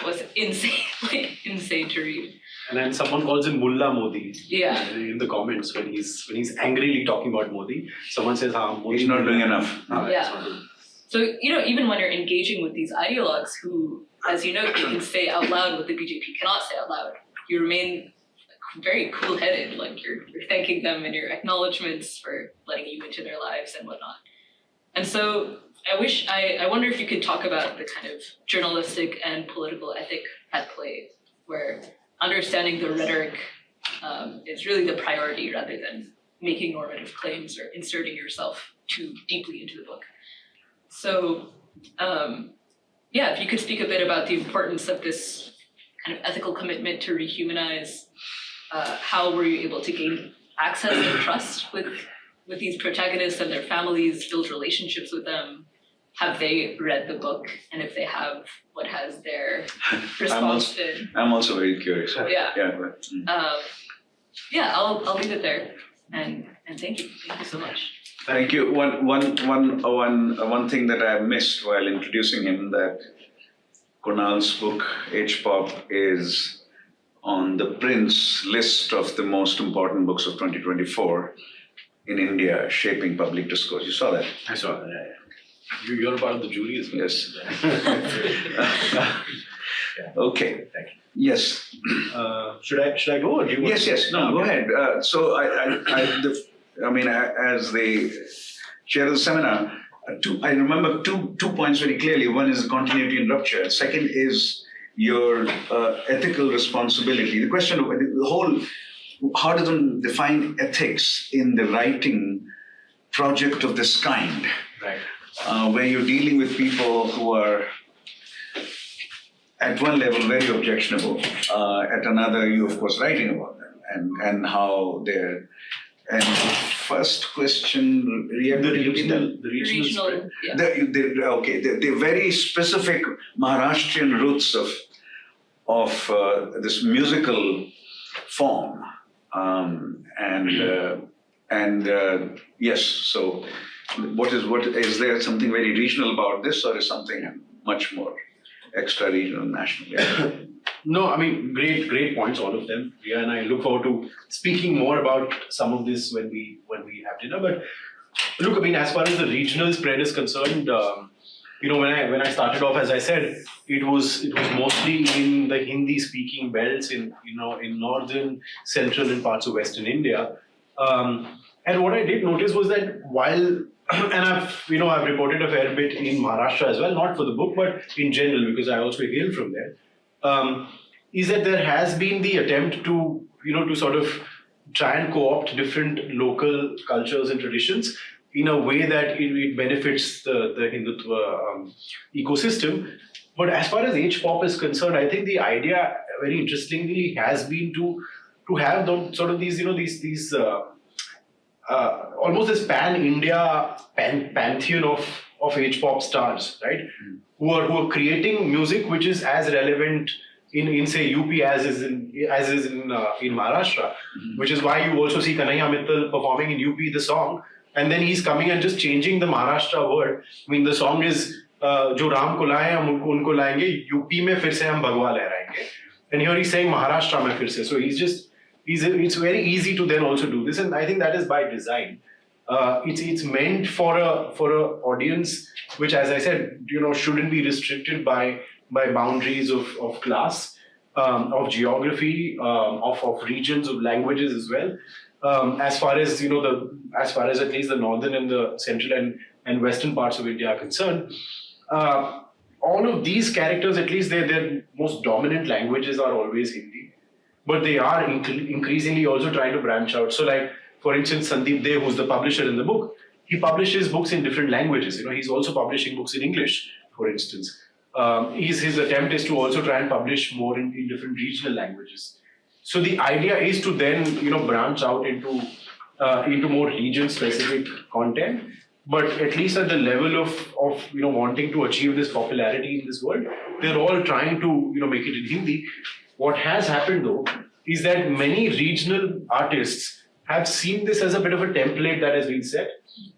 was insane to read. And then someone calls him Mullah Modi. Yeah. In the comments when he's angrily talking about Modi, someone says, Modi He's not doing enough. Yeah. So, even when you're engaging with these ideologues who, as you know, you can say out loud what the BJP cannot say out loud, you remain very cool-headed, like you're thanking them in your acknowledgements for letting you into their lives and whatnot. And so I wonder if you could talk about the kind of journalistic and political ethic at play, where understanding the rhetoric is really the priority rather than making normative claims or inserting yourself too deeply into the book. So, if you could speak a bit about the importance of this kind of ethical commitment to rehumanize, how were you able to gain access and trust with these protagonists and their families, build relationships with them? Have they read the book? And if they have, what has their response been? I'm also very curious. Yeah. Yeah. I'll leave it there. And thank you. Thank you so much. Thank you. One thing that I missed while introducing him, that Kunal's book, H-Pop, is on the Prince list of the most important books of 2024 in India, shaping public discourse. You saw that? I saw that, yeah. You're part of the jury as well. Yes. Okay. Thank you. Yes. Should I go or do you want to? Yes. No, go ahead. So as the chair of the seminar, I remember two points very clearly. One is the continuity and rupture. Second is your ethical responsibility. The question of the whole, how does one define ethics in the writing project of this kind? Right. Where you're dealing with people who are at one level very objectionable, at another you of course writing about them and how they're. And the first question, The regional spread. Yeah. The very specific Maharashtrian roots of this musical form, yes. So, what is there something very regional about this, or is something much more extra-regional, national? Yeah. No, I mean, great points, all of them. Ria and I look forward to speaking more about some of this when we have dinner. But Look, I mean, as far as the regional spread is concerned, when I started off, as I said, it was mostly in the Hindi-speaking belts in northern, central, and parts of Western India. And what I did notice was that while, and I've reported a fair bit in Maharashtra as well, not for the book, but in general, because I also hail from there, is that there has been the attempt to sort of try and co-opt different local cultures and traditions in a way that it benefits the Hindutva ecosystem. But as far as H-pop is concerned, I think the idea, very interestingly, has been to have these almost this pan-India pantheon of H-pop stars, right? Who are creating music which is as relevant in say UP as is in Maharashtra, which is why you also see Kanhaiya Mittal performing in UP the song, and then he's coming and just changing the Maharashtra word. I mean, the song is जो राम को लाए हम उनको लाएंगे UP में फिर से हम भगवा लहराएंगे, and here he's saying Maharashtra में फिर से. So it's very easy to then also do this, and I think that is by design. It's meant for a audience which, as I said, shouldn't be restricted by boundaries of class, of geography, of regions, of languages as well. As far as at least the northern and the central and western parts of India are concerned, all of these characters, at least their most dominant languages are always Hindi, but they are increasingly also trying to branch out. So, like for instance, Sandeep Dey, who's the publisher in the book, he publishes books in different languages. He's also publishing books in English, for instance. His attempt is to also try and publish more in different regional languages. So the idea is to then branch out into more region-specific content, but at least at the level of wanting to achieve this popularity in this world, they're all trying to make it in Hindi. What has happened though is that many regional artists have seen this as a bit of a template that has been set,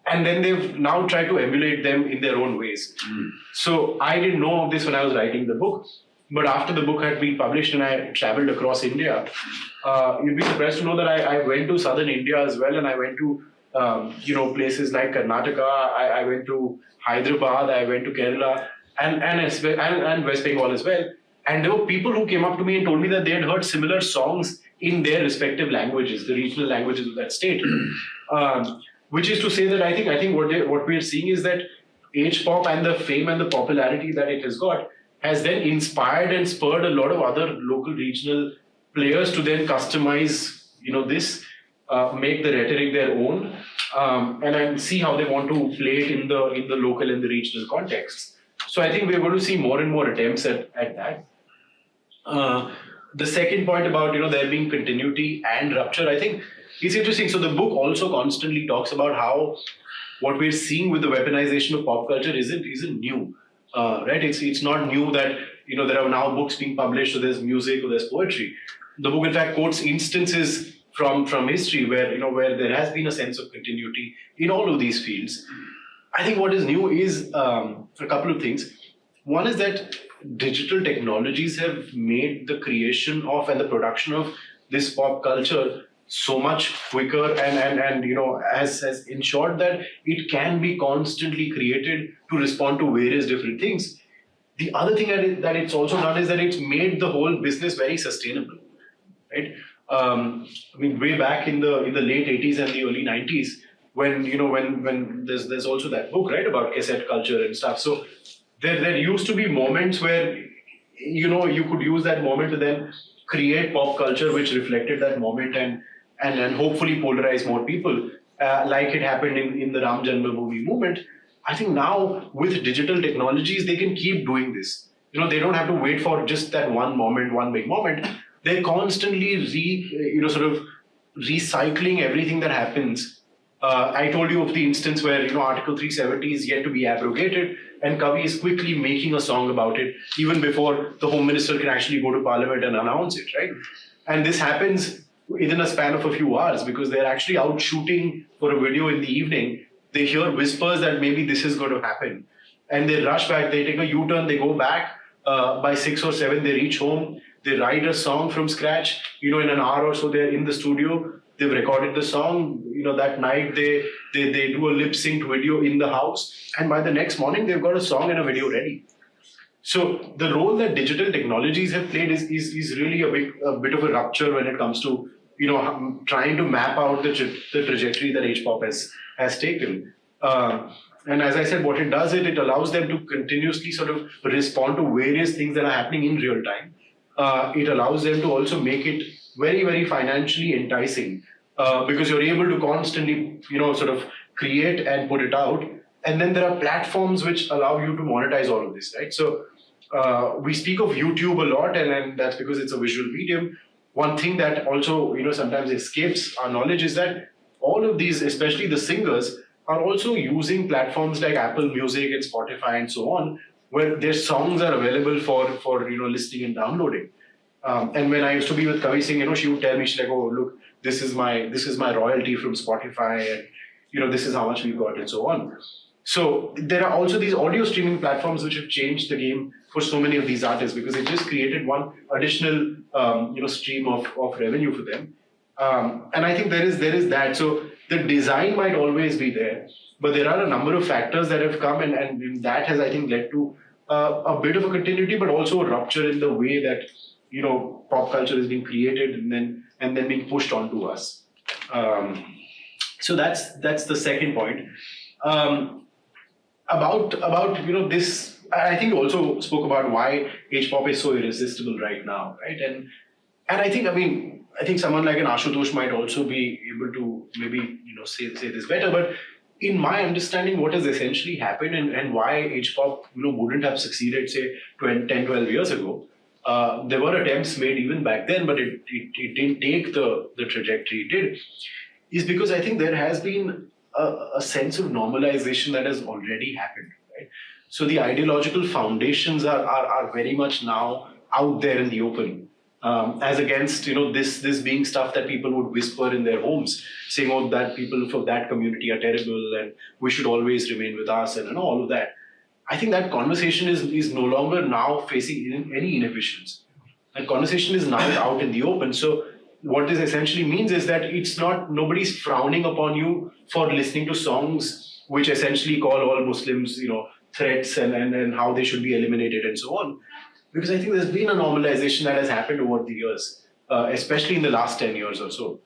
and then they've now tried to emulate them in their own ways. So I didn't know of this when I was writing the book, but after the book had been published and I traveled across India, you'd be surprised to know that I went to southern India as well, and I went to places like Karnataka, I went to Hyderabad, I went to Kerala, and West Bengal as well. And there were people who came up to me and told me that they had heard similar songs in their respective languages, the regional languages of that state. Which is to say that I think what we are seeing is that H-pop and the fame and the popularity that it has got has then inspired and spurred a lot of other local regional players to then customize, this, make the rhetoric their own, and then see how they want to play it in the local and the regional contexts. So I think we're going to see more and more attempts at that. The second point about there being continuity and rupture, I think is interesting. So the book also constantly talks about how what we're seeing with the weaponization of pop culture isn't new, right? It's not new that there are now books being published, so there's music or there's poetry. The book in fact quotes instances from history where there has been a sense of continuity in all of these fields. I think what is new is a couple of things. One is that digital technologies have made the creation of and the production of this pop culture so much quicker and has ensured that it can be constantly created to respond to various different things. The other thing that it's also done is that it's made the whole business very sustainable, right? I mean, way back in the late 80s and the early 90s, when there's also that book, right, about cassette culture and stuff. So there used to be moments where you could use that moment to then create pop culture which reflected that moment and hopefully polarize more people, like it happened in the Ram Janmabhoomi movement. I think now with digital technologies they can keep doing this. They don't have to wait for just that one moment, one big moment. They're constantly sort of recycling everything that happens. I told you of the instance where Article 370 is yet to be abrogated, and Kavi is quickly making a song about it even before the Home Minister can actually go to Parliament and announce it, right? And this happens within a span of a few hours because they're actually out shooting for a video in the evening. They hear whispers that maybe this is going to happen, and they rush back. They take a U-turn. They go back. By 6 or 7, they reach home. They write a song from scratch. In an hour or so, they're in the studio. they've recorded the song, that night they do a lip synced video in the house, and by the next morning they've got a song and a video ready. So the role that digital technologies have played is really a bit of a rupture when it comes to trying to map out the trajectory that H-pop has taken. And as I said, what it does is it allows them to continuously sort of respond to various things that are happening in real time. It allows them to also make it very, very financially enticing because you're able to constantly, sort of create and put it out. And then there are platforms which allow you to monetize all of this, right? So we speak of YouTube a lot, and that's because it's a visual medium. One thing that also, sometimes escapes our knowledge is that all of these, especially the singers, are also using platforms like Apple Music and Spotify and so on, where their songs are available for listening and downloading. And when I used to be with Kavi Singh, she would tell me, she's like, oh, look, this is my royalty from Spotify, and this is how much we've got and so on. So there are also these audio streaming platforms which have changed the game for so many of these artists because it just created one additional stream of revenue for them. And I think there is that. So the design might always be there, but there are a number of factors that have come and that has, I think, led to a bit of a continuity, but also a rupture in the way that pop culture is being created and then being pushed onto us. So that's the second point. About this, I think also spoke about why H-pop is so irresistible right now, right? And I think someone like an Ashutosh might also be able to maybe say this better, but in my understanding, what has essentially happened and why H-pop wouldn't have succeeded, say 10, 12 years ago. There were attempts made even back then, but it didn't take the trajectory it did, is because I think there has been a sense of normalization that has already happened, right? So the ideological foundations are very much now out there in the open, as against this being stuff that people would whisper in their homes, saying, oh, that people from that community are terrible and we should always remain with us and all of that. I think that conversation is no longer now facing any inhibitions. That conversation is now out in the open. So what this essentially means is that nobody's frowning upon you for listening to songs which essentially call all Muslims, threats and how they should be eliminated and so on. Because I think there's been a normalization that has happened over the years, especially in the last 10 years or so.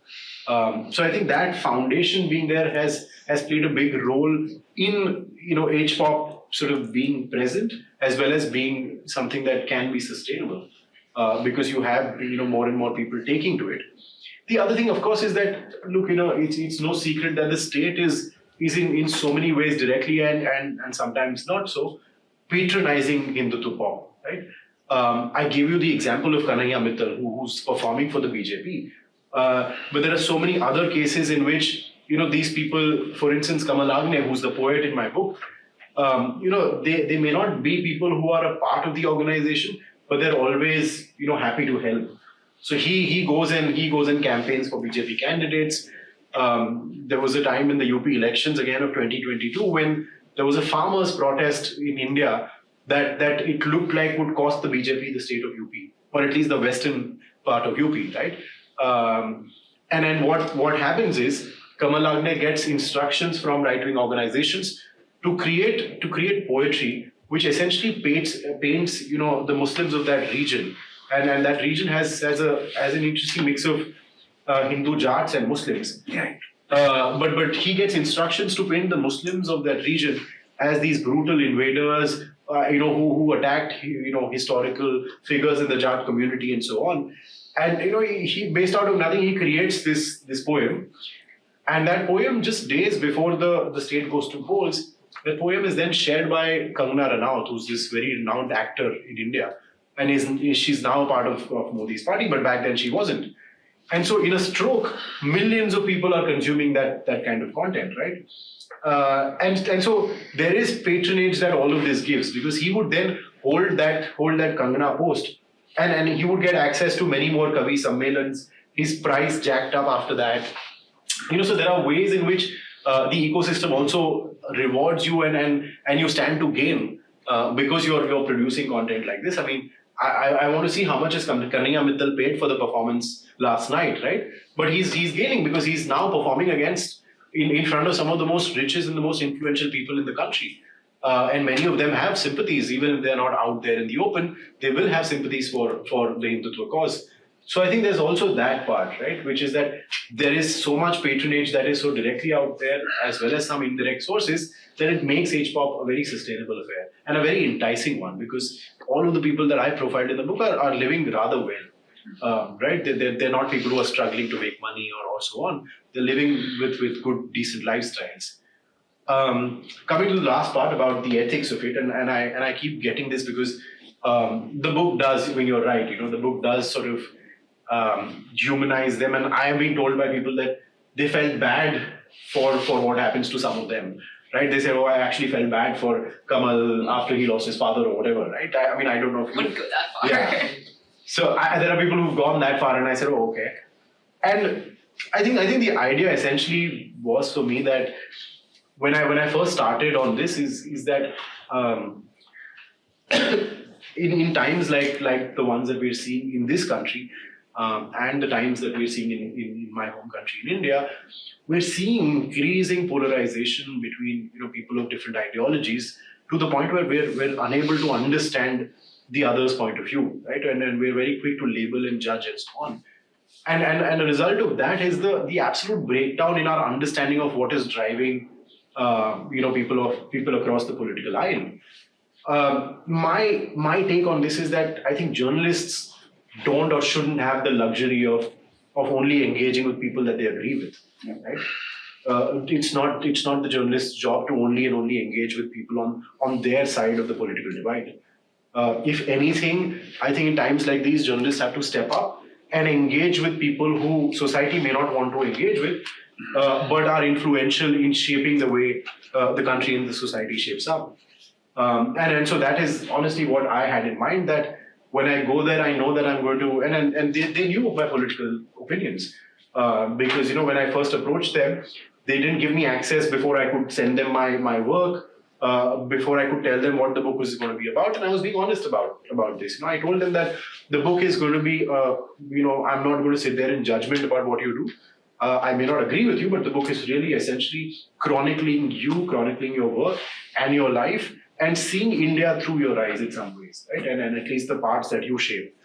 So I think that foundation being there has played a big role in, H-pop sort of being present as well as being something that can be sustainable. Because you have more and more people taking to it. The other thing, of course, is that look, it's no secret that the state is in so many ways directly and sometimes not so patronizing Hindutva pop, right? I gave you the example of Kanhaiya Mittal, who's performing for the BJP, but there are so many other cases in which these people, for instance, Kamal Agne, who's the poet in my book, they may not be people who are a part of the organization, but they're always, happy to help. So he goes and campaigns for BJP candidates. There was a time in the UP elections again of 2022 when there was a farmers' protest in India that it looked like would cost the BJP the state of UP, or at least the western part of UP, right? And then what happens is Kamal Agne gets instructions from right-wing organizations to create poetry which essentially paints the Muslims of that region, and that region has an interesting mix of Hindu Jats and Muslims. Right. But he gets instructions to paint the Muslims of that region as these brutal invaders, who attacked historical figures in the Jat community and so on. And he based out of nothing, he creates this poem, and that poem just days before the state goes to polls. The poem is then shared by Kangana Ranaut, who's this very renowned actor in India, and she's now a part of Modi's party, but back then she wasn't. And so in a stroke, millions of people are consuming that kind of content, right? And so there is patronage that all of this gives, because he would then hold that Kangana post, and he would get access to many more Kavi Sammelans, his price jacked up after that. So there are ways in which the ecosystem also rewards you and you stand to gain because you're producing content like this. I mean, I want to see how much is Kanhaiya Mittal paid for the performance last night, right? But he's gaining because he's now performing against in front of some of the most richest and the most influential people in the country. And many of them have sympathies, even if they're not out there in the open, they will have sympathies for the Hindutva cause. So I think there's also that part, right? Which is that there is so much patronage that is so directly out there, as well as some indirect sources, that it makes H-pop a very sustainable affair and a very enticing one, because all of the people that I profiled in the book are living rather well, right? They're not people who are struggling to make money or so on. They're living with good, decent lifestyles. Coming to the last part about the ethics of it, and I keep getting this because the book does, when you're right, the book does sort of humanize them, and I have been told by people that they felt bad for what happens to some of them, right? They say, oh, I actually felt bad for Kamal after he lost his father or whatever, right? I mean, I don't know if you... Wouldn't go that far. Yeah. So there are people who've gone that far, and I said, oh, okay. And I think the idea essentially was for me that when I first started on this is that in times like the ones that we're seeing in this country, and the times that we're seeing in my home country, in India, we're seeing increasing polarization between people of different ideologies to the point where we're unable to understand the other's point of view, right? And we're very quick to label and judge and so on. And a result of that is the absolute breakdown in our understanding of what is driving people across the political aisle. My take on this is that I think journalists don't or shouldn't have the luxury of only engaging with people that they agree with, right? It's not the journalist's job to only engage with people on their side of the political divide. If anything, I think in times like these, journalists have to step up and engage with people who society may not want to engage with, but are influential in shaping the way the country and the society shapes up. And so that is honestly what I had in mind, that when I go there, I know that I'm going to, and they knew of my political opinions, because when I first approached them, they didn't give me access before I could send them my work, before I could tell them what the book was going to be about, and I was being honest about this. I told them that the book is going to be, I'm not going to sit there in judgment about what you do. I may not agree with you, but the book is really essentially chronicling your work and your life, and seeing India through your eyes in some ways, right? And at least the parts that you shape.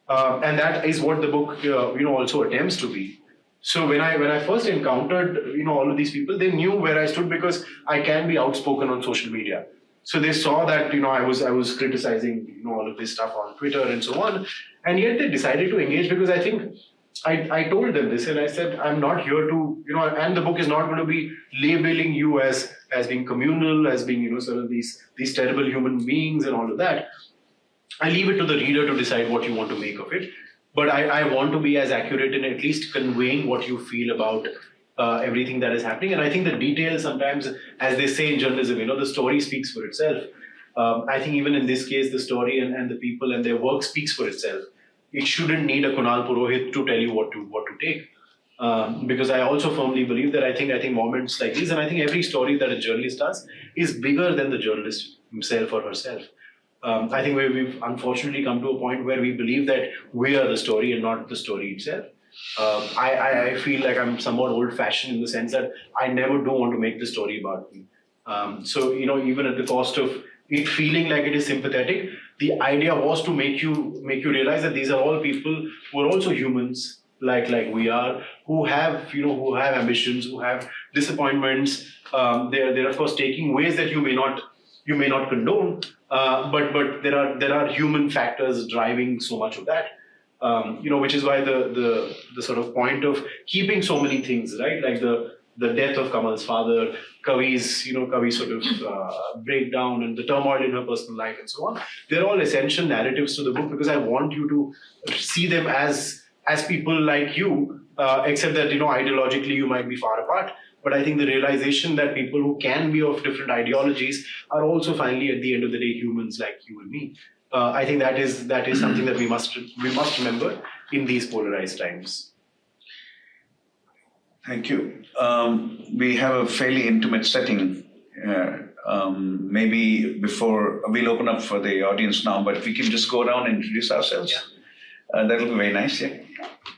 And that is what the book, also attempts to be. So when I first encountered, all of these people, they knew where I stood because I can be outspoken on social media. So they saw that, I was criticizing, all of this stuff on Twitter and so on. And yet they decided to engage because I think I told them this, and I said, I'm not here to, and the book is not going to be labeling you as being communal, as being, sort of these terrible human beings and all of that. I leave it to the reader to decide what you want to make of it. But I want to be as accurate in at least conveying what you feel about everything that is happening. And I think the details sometimes, as they say in journalism, the story speaks for itself. I think even in this case, the story and the people and their work speaks for itself. It shouldn't need a Kunal Purohit to tell you what to take. Because I also firmly believe that I think moments like these, and I think every story that a journalist does is bigger than the journalist himself or herself. I think we've unfortunately come to a point where we believe that we are the story and not the story itself. I feel like I'm somewhat old-fashioned in the sense that I never do want to make the story about me. So even at the cost of it feeling like it is sympathetic, the idea was to make you realize that these are all people who are also humans, like we are, who have ambitions, who have disappointments. They're of course taking ways that you may not condone, but there are human factors driving so much of that. Which is why the sort of point of keeping so many things, right? Like the death of Kamal's father, Kavi's sort of breakdown and the turmoil in her personal life and so on. They're all essential narratives to the book because I want you to see them as people like you, except that, ideologically you might be far apart. But I think the realization that people who can be of different ideologies are also finally at the end of the day humans like you and me. I think that is something that we must remember in these polarized times. Thank you. We have a fairly intimate setting Maybe before we'll open up for the audience now, but if we can just go around and introduce ourselves, that'll be very nice. Yeah.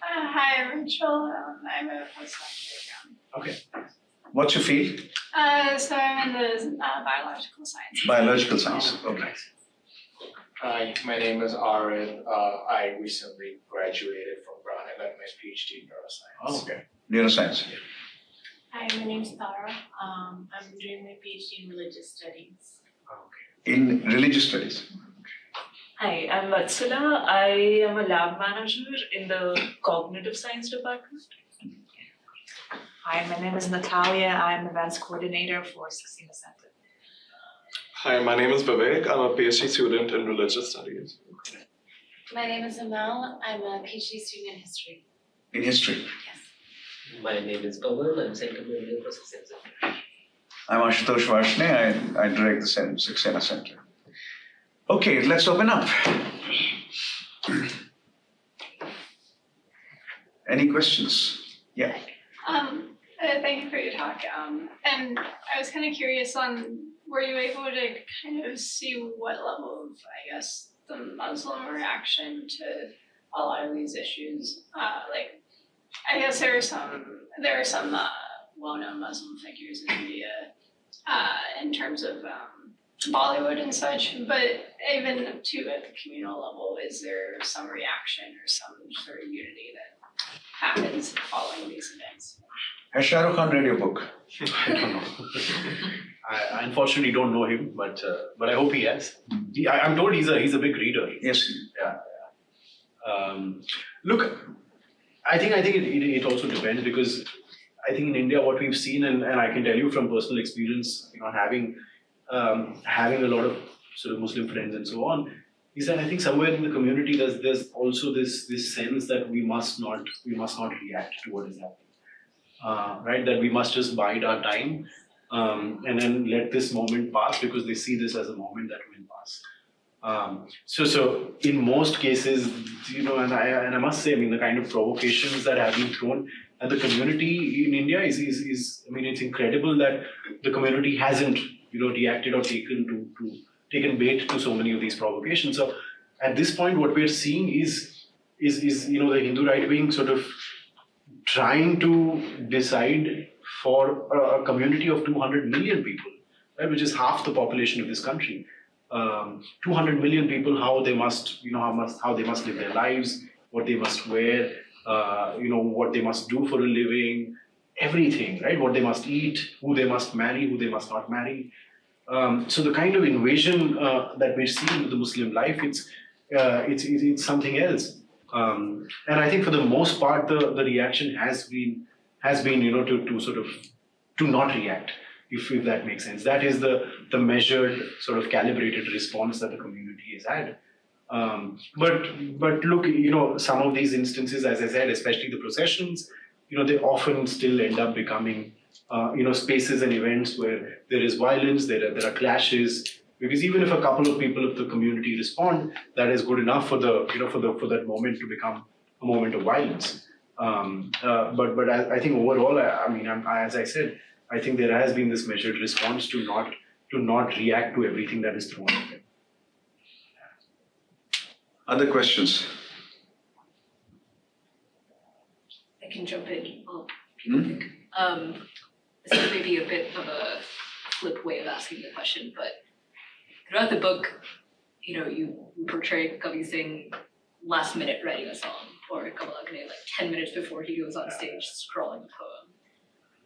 Hi, I'm Rachel. I'm a postdoc. Okay. What's your field? So I'm in the biological science. Biological science. Okay. Hi, my name is Aaron. I recently graduated from Brown and got my PhD in neuroscience. Oh, okay. Neuroscience. Hi, my name's Tara. I'm doing my PhD in religious studies. In religious studies. Hi, I'm Vatsala. I am a lab manager in the cognitive science department. Hi, my name is Natalia. I'm events coordinator for Succeed Center. Hi, my name is Vivek. I'm a PhD student in religious studies. My name is Amal. I'm a PhD student in history. In history. Yes. My name is Pawan. I'm Center Manager for Success Center. I'm Ashutosh Varshney. I direct the Saxena Center. Okay, let's open up. Any questions? Yeah. Thank you for your talk. And I was kind of curious on, were you able to kind of see what level of, I guess, the Muslim reaction to a lot of these issues? Like, I guess there are some well-known Muslim figures in India in terms of Bollywood and such, but even to at the communal level, is there some reaction or some sort of unity that happens following these events? Has Shah Rukh Khan read your book? I don't know. I unfortunately don't know him, but I hope he has. I'm told he's a big reader. Yes. Yeah. Look, I think it also depends, because I think in India what we've seen, and I can tell you from personal experience, having a lot of sort of Muslim friends and so on, is that I think somewhere in the community there's also this sense that we must not react to what is happening, right? That we must just bide our time and then let this moment pass, because they see this as a moment that will pass. So in most cases, and I must say, the kind of provocations that have been thrown at the community in India is it's incredible that the community hasn't reacted or taken bait to so many of these provocations. So at this point, what we're seeing is the Hindu right wing sort of trying to decide for a community of 200 million people, right, which is half the population of this country. 200 million people, how they must live their lives, what they must wear, what they must do for a living, everything, right? What they must eat, who they must marry, who they must not marry. So the kind of invasion that we're seeing with the Muslim life, it's something else. And I think for the most part, the reaction has been to not react, if that makes sense. That is the measured, sort of calibrated response that the community has had. But look, some of these instances, as I said, especially the processions, they often still end up becoming, spaces and events where there is violence, there are clashes. Because even if a couple of people of the community respond, that is good enough for for that moment to become a moment of violence. But I think overall, as I said, I think there has been this measured response to not react to everything that is thrown at them. Other questions? I can jump in. This may be a bit of a flip way of asking the question, but throughout the book, you portray Kavi Singh last minute writing a song, or Kamal Agne 10 minutes before he goes on stage scrawling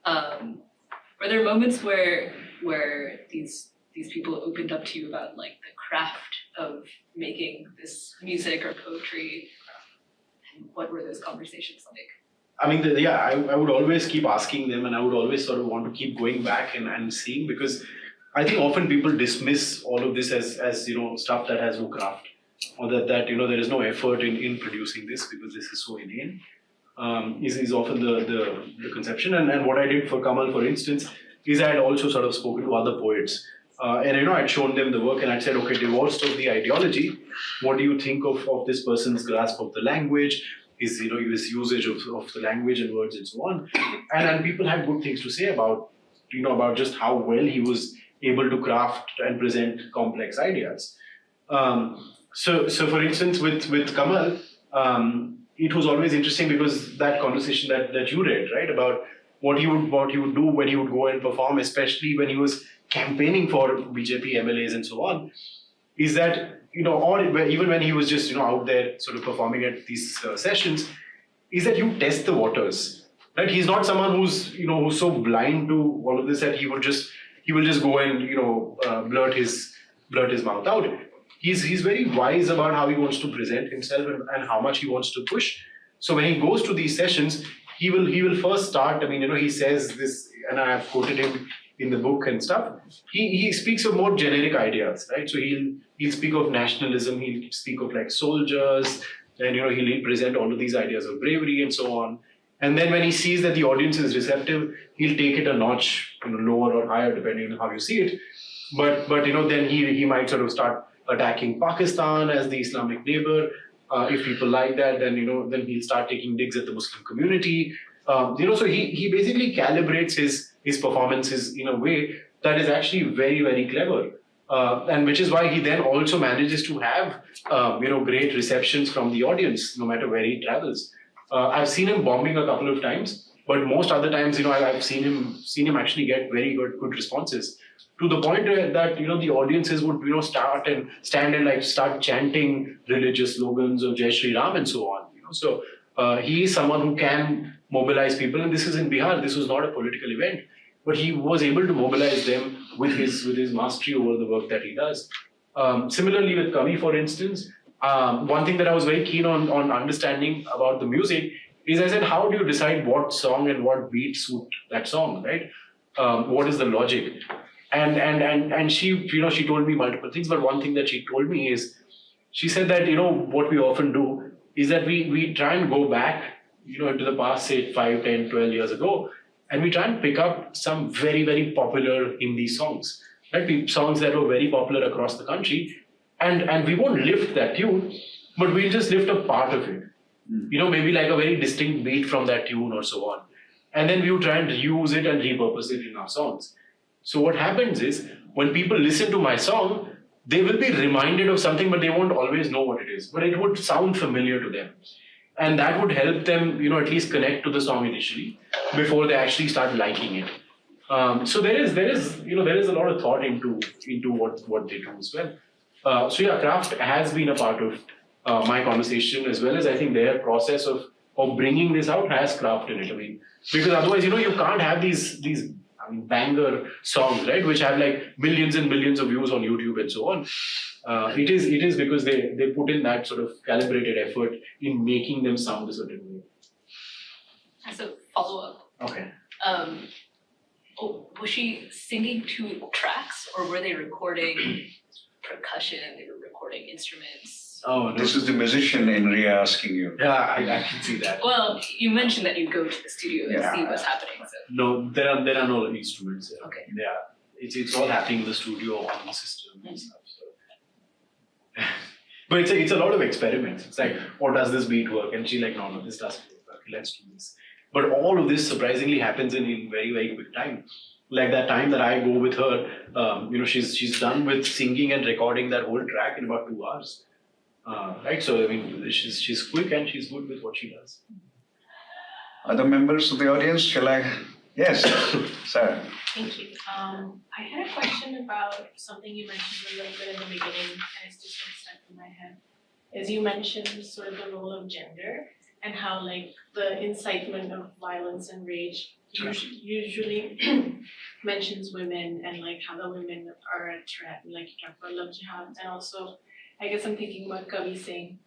a poem. Were there moments where these people opened up to you about the craft of making this music or poetry, and what were those conversations like? I would always keep asking them, and I would always sort of want to keep going back and seeing, because I think often people dismiss all of this as stuff that has no craft, or that there is no effort in producing this because this is so inane. Is often the conception. And what I did for Kamal, for instance, is I had also sort of spoken to other poets. And I'd shown them the work, and I'd said, okay, divorced of the ideology, what do you think of this person's grasp of the language, his usage of the language and words and so on. And people had good things to say about just how well he was able to craft and present complex ideas. So for instance, with Kamal, it was always interesting because that conversation that you read, right, about what he would do when he would go and perform, especially when he was campaigning for BJP MLAs and so on, is that, or even when he was just, out there sort of performing at these sessions, is that you test the waters, right? He's not someone who's so blind to all of this that he will just go and, blurt his mouth out. He's very wise about how he wants to present himself and how much he wants to push. So when he goes to these sessions, he will first start. I mean, he says this, and I have quoted him in the book and stuff. He speaks of more generic ideas, right? So he'll speak of nationalism. He'll speak of like soldiers, and he'll present all of these ideas of bravery and so on. And then when he sees that the audience is receptive, he'll take it a notch, lower or higher depending on how you see it. But then he might sort of start attacking Pakistan as the Islamic neighbor. If people like that, then then he'll start taking digs at the Muslim community. So he basically calibrates his performances in a way that is actually very, very clever. And which is why he then also manages to have great receptions from the audience, no matter where he travels. I've seen him bombing a couple of times, but most other times, I've seen him actually get very good responses. To the point that the audiences would start and stand and start chanting religious slogans of Jai Shri Ram and so on. So he is someone who can mobilize people, and this is in Bihar. This was not a political event, but he was able to mobilize them with his mastery over the work that he does. Similarly with Kavi, for instance, one thing that I was very keen on understanding about the music is, I said, how do you decide what song and what beat suit that song, right? What is the logic? And she, she told me multiple things, but one thing that she told me is, she said that, what we often do is that we try and go back, into the past, say 5, 10, 12 years ago, and we try and pick up some very, very popular Hindi songs, right? Songs that were very popular across the country, and we won't lift that tune, but we'll just lift a part of it, maybe like a very distinct beat from that tune or so on. And then we will try and reuse it and repurpose it in our songs. So what happens is, when people listen to my song, they will be reminded of something, but they won't always know what it is. But it would sound familiar to them. And that would help them, at least connect to the song initially, before they actually start liking it. So there is a lot of thought into what they do as well. So yeah, craft has been a part of my conversation, as well as I think their process of bringing this out has craft in it. I mean, because otherwise, you can't have these banger songs, right, which have like millions and millions of views on YouTube and so on. It is because they put in that sort of calibrated effort in making them sound a certain way. As a follow-up. Okay. Was she singing 2 tracks, or were they recording percussion? They were recording instruments. Oh, no. This is the musician in Ria asking you. Yeah, I can see that. Well, you mentioned that you go to the studio and see what's happening. So. No, there are no instruments. Okay. Yeah, it's all happening in the studio on the system and stuff. So. But it's a lot of experiments. It's like, does this beat work? And she's like, no, this doesn't work. Okay, let's do this. But all of this surprisingly happens in very, very quick time. Like that time that I go with her, she's done with singing and recording that whole track in about 2 hours. Right, so I mean, she's quick and she's good with what she does. Other members of the audience, shall I? Yes, Sarah. Thank you. I had a question about something you mentioned a little bit in the beginning, and it's just been stuck in my head. Is you mentioned sort of the role of gender and how like the incitement of violence and rage usually mentions women, and like how the women are a threat, like you talk about love jihad, and also I guess I'm thinking about Kavi Singh.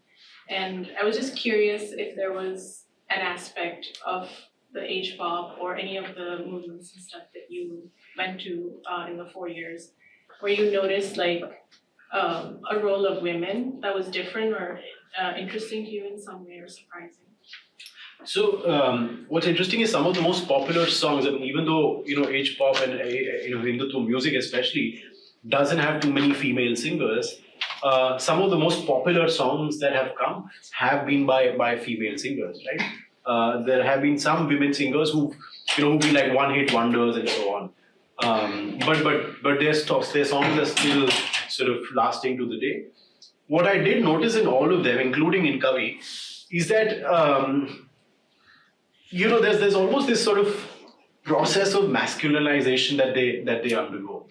And I was just curious if there was an aspect of the H-pop or any of the movements and stuff that you went to in the 4 years, where you noticed like a role of women that was different or interesting to you in some way or surprising? So what's interesting is some of the most popular songs, I mean, even though H-pop and Hindutva music especially doesn't have too many female singers, some of the most popular songs that have come have been by female singers, right? There have been some women singers who've been like one-hit wonders and so on. But their songs are still sort of lasting to the day. What I did notice in all of them, including in Kavi, is that there's almost this sort of process of masculinization that they undergo,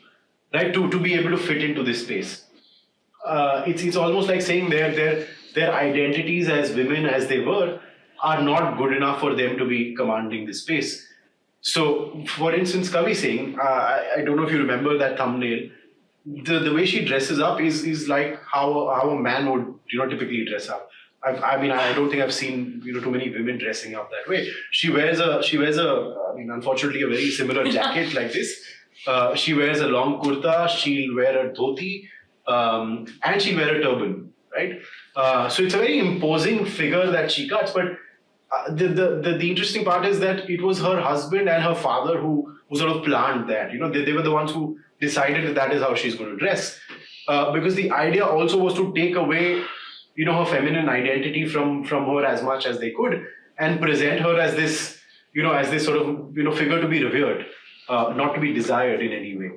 right? To be able to fit into this space. It's almost like saying their identities as women as they were are not good enough for them to be commanding this space. So, for instance, Kavi Singh, I don't know if you remember that thumbnail. The way she dresses up is like how a man would typically dress up. I don't think I've seen too many women dressing up that way. She wears unfortunately a very similar jacket like this. She wears a long kurta. She'll wear a dhoti, and she'll wear a turban, right? So it's a very imposing figure that she cuts. But the interesting part is that it was her husband and her father who sort of planned that. They were the ones who decided that is how she's going to dress, because the idea also was to take away her feminine identity from her as much as they could, and present her as this sort of figure to be revered, not to be desired in any way.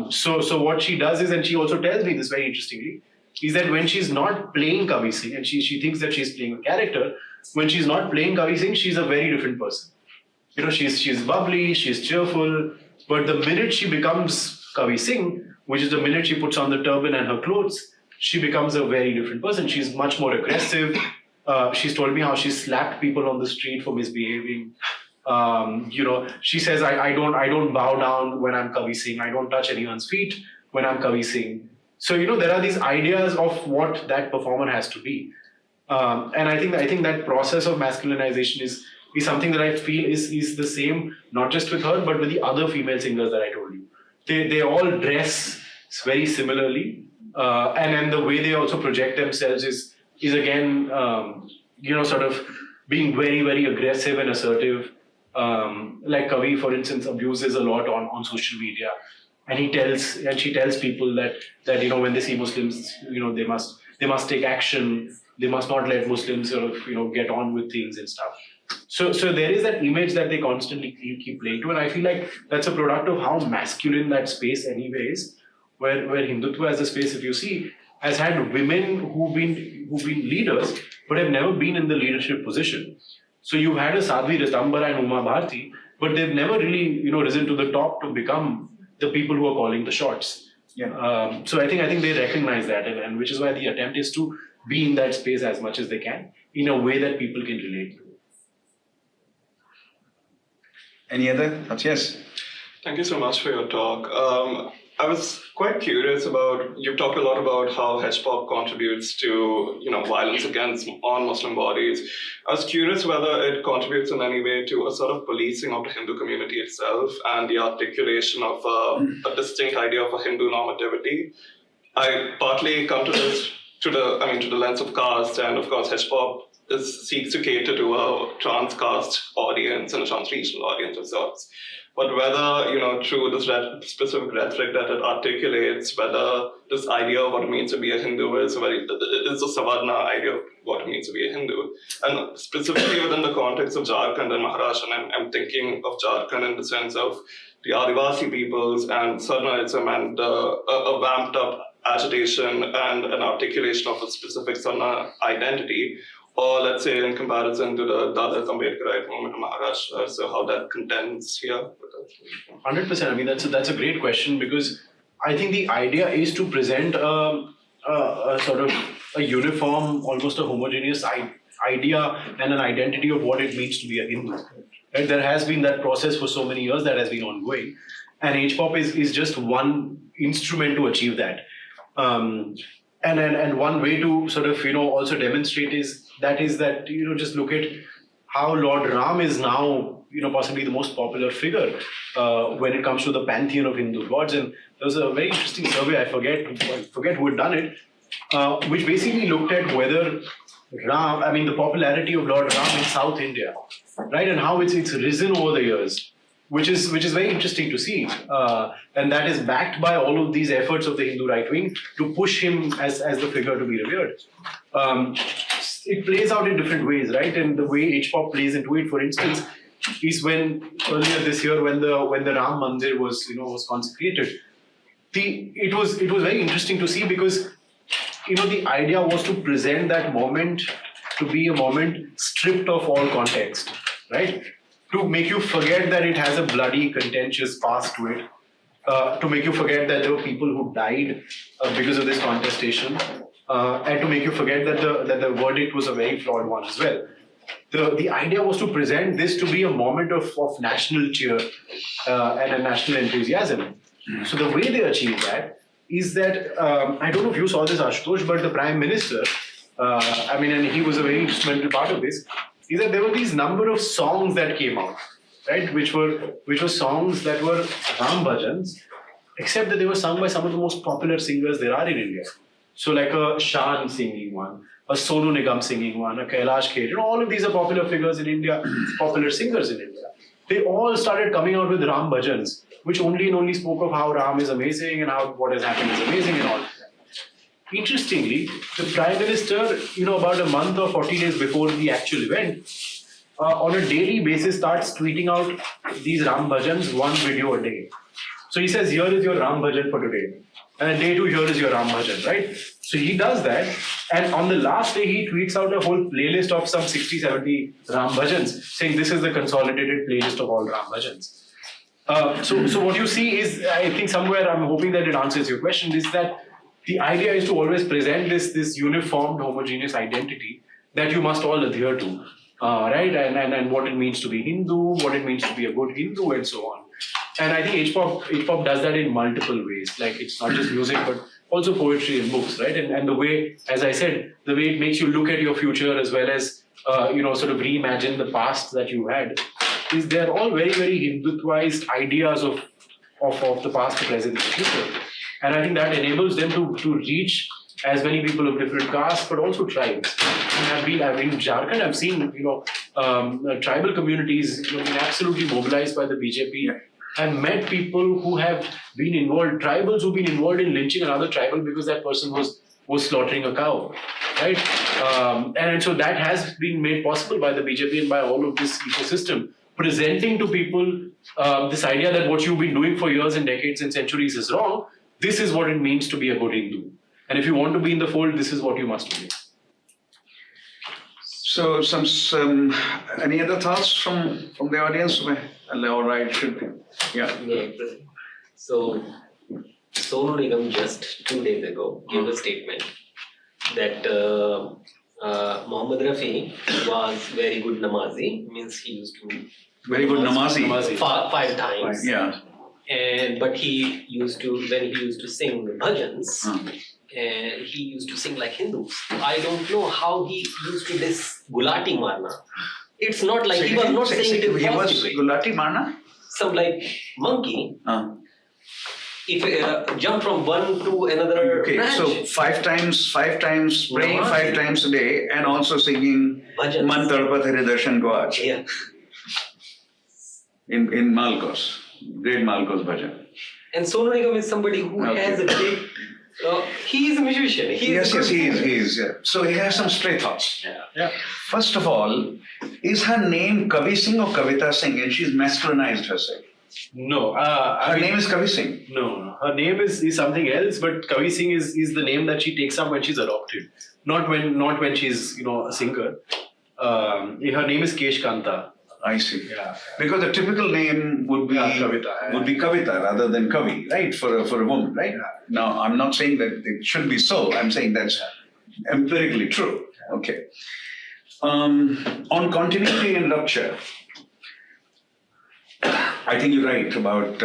So what she does is, and she also tells me this very interestingly, is that when she's not playing Kavi Singh, and she thinks that she's playing a character, when she's not playing Kavi Singh, she's a very different person. She's bubbly, she's cheerful, but the minute she becomes Kavi Singh, which is the minute she puts on the turban and her clothes, she becomes a very different person. She's much more aggressive. She's told me how she slapped people on the street for misbehaving. She says, I don't bow down when I'm Kavi Singh. I don't touch anyone's feet when I'm Kavi Singh. So, there are these ideas of what that performer has to be. And I think that process of masculinization is something that I feel is the same, not just with her, but with the other female singers that I told you. They all dress very similarly. And then the way they also project themselves is again, sort of being very, very aggressive and assertive. Like Kavi, for instance, abuses a lot on social media, and she tells people that when they see Muslims, they must take action. They must not let Muslims sort of get on with things and stuff. So there is that image that they constantly keep playing to, and I feel like that's a product of how masculine that space anyway is. Where Hindutva as a space, if you see, has had women who've been leaders, but have never been in the leadership position. So you've had a Sadhvi Ritambara and Uma Bharti, but they've never really risen to the top to become the people who are calling the shots. Yeah. So I think they recognize that, and which is why the attempt is to be in that space as much as they can in a way that people can relate to. Any other thoughts? Yes. Thank you so much for your talk. I was quite curious about, you've talked a lot about how hip-hop contributes to, violence against Muslim bodies. I was curious whether it contributes in any way to a sort of policing of the Hindu community itself and the articulation of a distinct idea of a Hindu normativity. I partly come to this to the lens of caste, and of course hip-hop seeks to cater to a trans-caste audience and a trans-regional audience of sorts. But whether, through this specific rhetoric that it articulates, whether this idea of what it means to be a Hindu is a Savarna idea of what it means to be a Hindu. And specifically within the context of Jharkhand and Maharashtra, and I'm thinking of Jharkhand in the sense of the Adivasi peoples and Sarnaism and a vamped up agitation and an articulation of a specific Sarna identity. Or let's say in comparison to the Dada Ambedkarite movement in Maharashtra, so how that contends here? 100%. I mean, that's a great question, because I think the idea is to present a sort of a uniform, almost a homogeneous idea and an identity of what it means to be a Hindu. Right? There has been that process for so many years that has been ongoing, and H-pop is just one instrument to achieve that. And one way to sort of also demonstrate is that just look at how Lord Ram is now possibly the most popular figure when it comes to the pantheon of Hindu gods. And there was a very interesting survey, I forget who had done it, which basically looked at whether the popularity of Lord Ram in South India, right, and how it's risen over the years, which is very interesting to see, and that is backed by all of these efforts of the Hindu right wing to push him as the figure to be revered. It plays out in different ways, right? And the way H-pop plays into it, for instance, is when earlier this year when the Ram Mandir was consecrated. It was very interesting to see because the idea was to present that moment to be a moment stripped of all context, right? To make you forget that it has a bloody, contentious past to it. To make you forget that there were people who died because of this contestation, and to make you forget that the verdict was a very flawed one as well. The idea was to present this to be a moment of national cheer and a national enthusiasm. So the way they achieved that is that, I don't know if you saw this, Ashutosh, but the Prime Minister, and he was a very instrumental part of this, is that there were these number of songs that came out, right, which were songs that were Ram bhajans, except that they were sung by some of the most popular singers there are in India. So like a Shan singing one, a Sonu Nigam singing one, a Kailash Kher, all of these are popular figures in India, popular singers in India. They all started coming out with Ram bhajans, which only spoke of how Ram is amazing and how what has happened is amazing and all. Interestingly, the Prime Minister, about a month or 40 days before the actual event, on a daily basis starts tweeting out these Ram bhajans, one video a day. So he says, here is your Ram bhajan for today. And day 2, here is your Ram bhajan, right? So he does that. And on the last day, he tweets out a whole playlist of some 60, 70 Ram bhajans, saying this is the consolidated playlist of all Ram bhajans. So what you see is, I think somewhere, I'm hoping that it answers your question, is that the idea is to always present this uniformed, homogeneous identity that you must all adhere to, right? And what it means to be Hindu, what it means to be a good Hindu, and so on. And I think H-pop does that in multiple ways. Like, it's not just music, but also poetry and books, right? And the way, as I said, the way it makes you look at your future as well as, sort of reimagine the past that you had, is they're all very, very Hindutvaized ideas of the past, the present, and the future. And I think that enables them to reach as many people of different castes, but also tribes. I've been in Jharkhand, I've seen, tribal communities being absolutely mobilized by the BJP. I've met people who have been involved, tribals who've been involved in lynching another tribal because that person was slaughtering a cow, right? And so that has been made possible by the BJP and by all of this ecosystem, presenting to people this idea that what you've been doing for years and decades and centuries is wrong. This is what it means to be a good Hindu. And if you want to be in the fold, this is what you must do. So, some any other thoughts from the audience? All right, should be. Yeah. So, Sonu Nigam just 2 days ago gave a statement that Muhammad Rafi was very good namazi, means he used to very good namazi. 5 times. Yeah. But he used to, when he used to sing bhajans, and he used to sing like Hindus. I don't know how he used to this Gulati Marna. It's not like he was not saying it in he was positive way. Gulati Marna? Some like monkey. If jump from one to another branch. So 5 times praying 5 times a day and also singing Man Tarpat Hari Darshan Ko Aaj. Yeah. In Malkos, great Malkos bhajan. And Sonu Nigam is somebody who has a great. He is a musician. He is. Yeah. So he has some stray thoughts. Yeah. First of all, is her name Kavi Singh or Kavita Singh? And she's masculinized herself. No. Her name is Kavi Singh. No. Her name is something else, but Kavi Singh is the name that she takes up when she's adopted. Not when she's a singer. Her name is Kesh Kanta. I see. Yeah. Because the typical name would be Kavita rather than Kavi, right? For a woman, right? Yeah. Now, I'm not saying that it should be so. I'm saying that's empirically true. Okay. On continuity and rupture, I think you're right about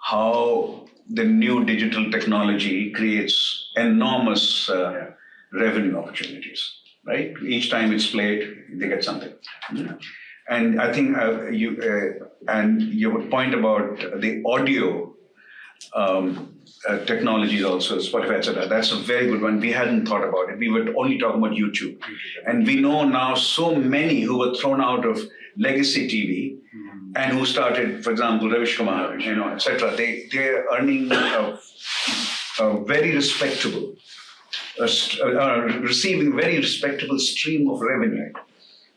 how the new digital technology creates enormous revenue opportunities, right? Each time it's played, they get something. Yeah. And I think your point about the audio technologies also, Spotify, etc. That's a very good one. We hadn't thought about it. We were only talking about YouTube. And we know now so many who were thrown out of legacy TV and who started, for example, Ravish Kumar, etc. They're earning a very respectable, receiving very respectable stream of revenue.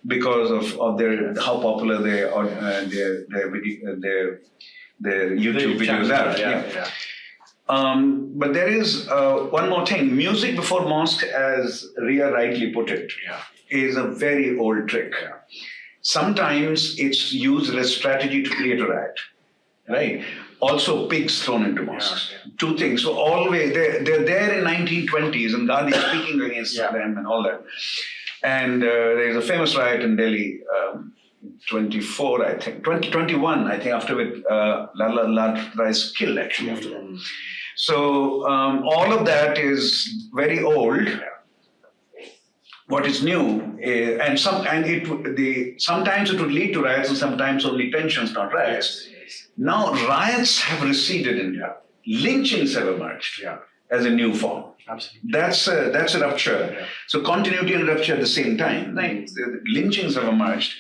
because of their how popular their YouTube videos are. Yeah. But there is one more thing. Music before mosque, as Ria rightly put it, is a very old trick. Sometimes it's used as strategy to create a riot, right? Also, pigs thrown into mosques. Two things. So always they're there in 1920s, and Gandhi speaking against them and all that. And there's a famous riot in Delhi, 24, I think, 2021, I think, after which Lala Lajpat is killed actually after that. So all of that is very old. What is new, sometimes it would lead to riots, and sometimes only tensions, not riots. Now riots have receded in India. Lynchings have emerged as a new form. Absolutely. That's a rupture. Yeah. So continuity and rupture at the same time. Right? Lynchings have emerged.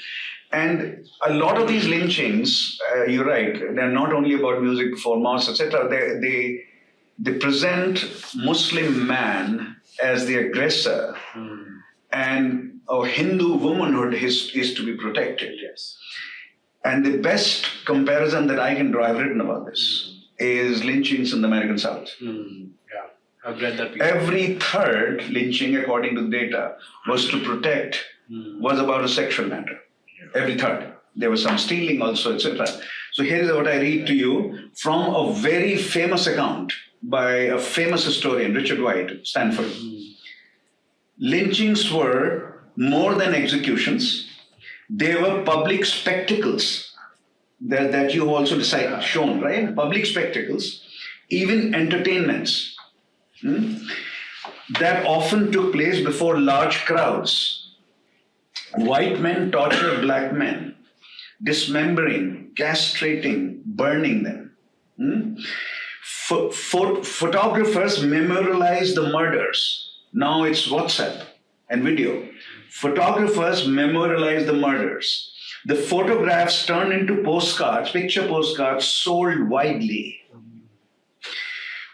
And a lot of these lynchings, you're right, they're not only about music before mosque, etc. They present Muslim man as the aggressor, and a Hindu womanhood is to be protected. Yes. And the best comparison that I can draw, I've written about this, is lynchings in the American South. I've read that. Every third lynching, according to the data, was to protect, was about a sexual matter. Every third. There was some stealing also, etc. So here is what I read to you from a very famous account by a famous historian, Richard White, Stanford. Lynchings were more than executions. They were public spectacles that you also shown, right? Public spectacles, even entertainments that often took place before large crowds. White men tortured black men, dismembering, castrating, burning them. Photographers memorialized the murders. Now it's WhatsApp and video. Photographers memorialize the murders. The photographs turned into postcards, picture postcards, sold widely.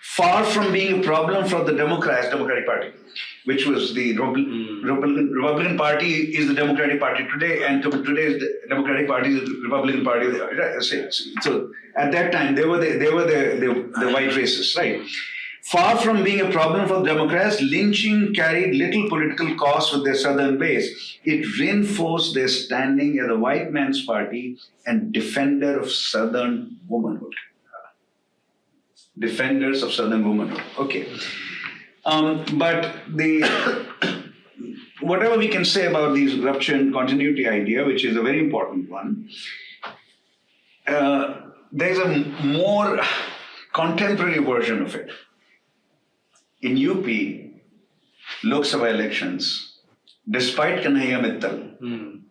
Far from being a problem for the Democratic Party, which was the Republican Party is the Democratic Party today, and today's Democratic Party is the Republican Party. So at that time, they were the white racists, right? Far from being a problem for the Democrats, lynching carried little political cost with their southern base. It reinforced their standing as a white man's party and defender of southern womanhood. Defenders of southern womanhood. Okay. But whatever we can say about this rupture and continuity idea, which is a very important one, there's a more contemporary version of it. In UP, Lok Sabha elections, despite Kanhaiya Mittal,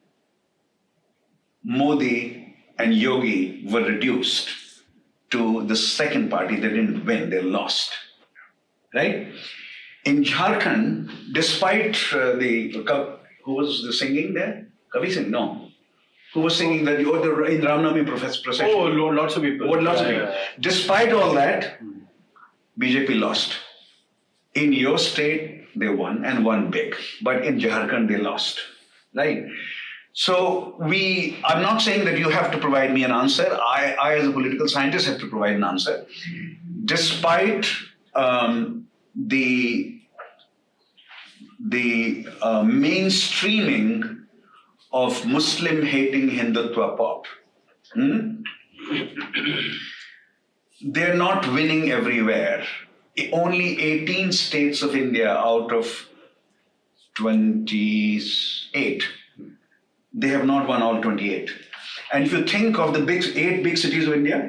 Modi and Yogi were reduced to the second party. They didn't win, they lost. Right? In Jharkhand, despite who was the singing there? Kavi Singh? No. Who was singing that in Ramnami procession? Oh, lots of people. Lots of people. Despite all that, BJP lost. In your state, they won and won big. But in Jharkhand, they lost. Right? So I'm not saying that you have to provide me an answer. I as a political scientist have to provide an answer. Despite the mainstreaming of Muslim-hating Hindutva pop, they're not winning everywhere. Only 18 states of India out of 28, they have not won all 28. And if you think of the eight biggest cities of India,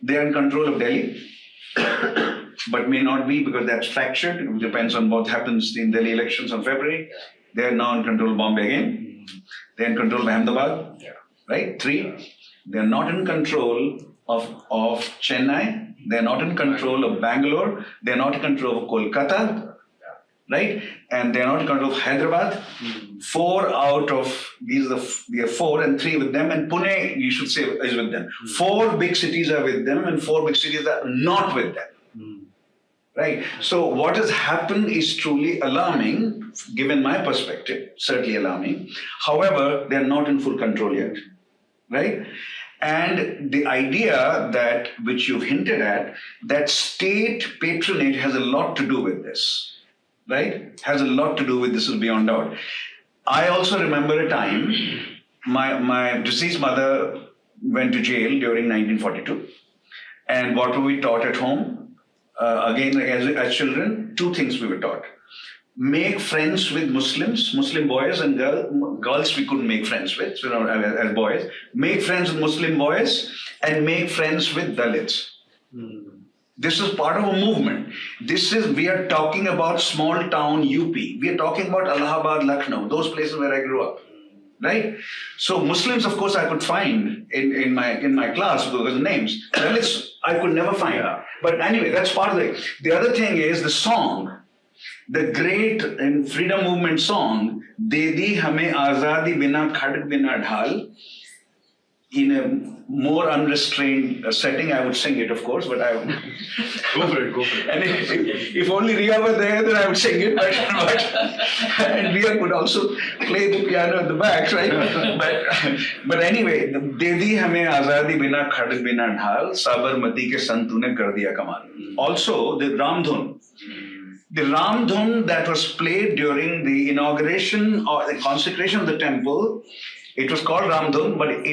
they are in control of Delhi, but may not be because that's fractured. It depends on what happens in Delhi elections on February. They are now in control of Bombay again. They are in control of Ahmedabad, right? 3. They are not in control of Chennai. They are not in control of Bangalore. They are not in control of Kolkata, right? And they are not in control of Hyderabad. 4 out of these are 4 and 3 with them, and Pune, you should say, is with them. 4 big cities are with them, and 4 big cities are not with them. Right? So what has happened is truly alarming. given my perspective, certainly alarming. However, they're not in full control yet, right? And the idea that, which you've hinted at, that state patronage has a lot to do with this, right? Has a lot to do with this is beyond doubt. I also remember a time, my deceased mother went to jail during 1942. And what were we taught at home? Again, as children, two things we were taught. Make friends with Muslims, Muslim boys and girls we couldn't make friends with, as boys. Make friends with Muslim boys and make friends with Dalits. This is part of a movement. We are talking about small town UP. We are talking about Allahabad, Lucknow, those places where I grew up, right? So Muslims, of course, I could find in my class, those names. Dalits, I could never find. But anyway, that's part of it. The other thing is the song. The great freedom movement song, De Di Hame Azadi Bina Khadg Bina Dhal, in a more unrestrained setting, I would sing it, of course, but I would. Go for it. And if only Riya were there, then I would sing it. And Riya could also play the piano at the back, right? But anyway, De Di Hame Azadi Bina Khadg Bina Dhal, Sabarmati Ke Sant Tune Kar Diya Kamal. Also, the Ramdhun. The Ramdhun that was played during the inauguration or the consecration of the temple, it was called Ramdhun, but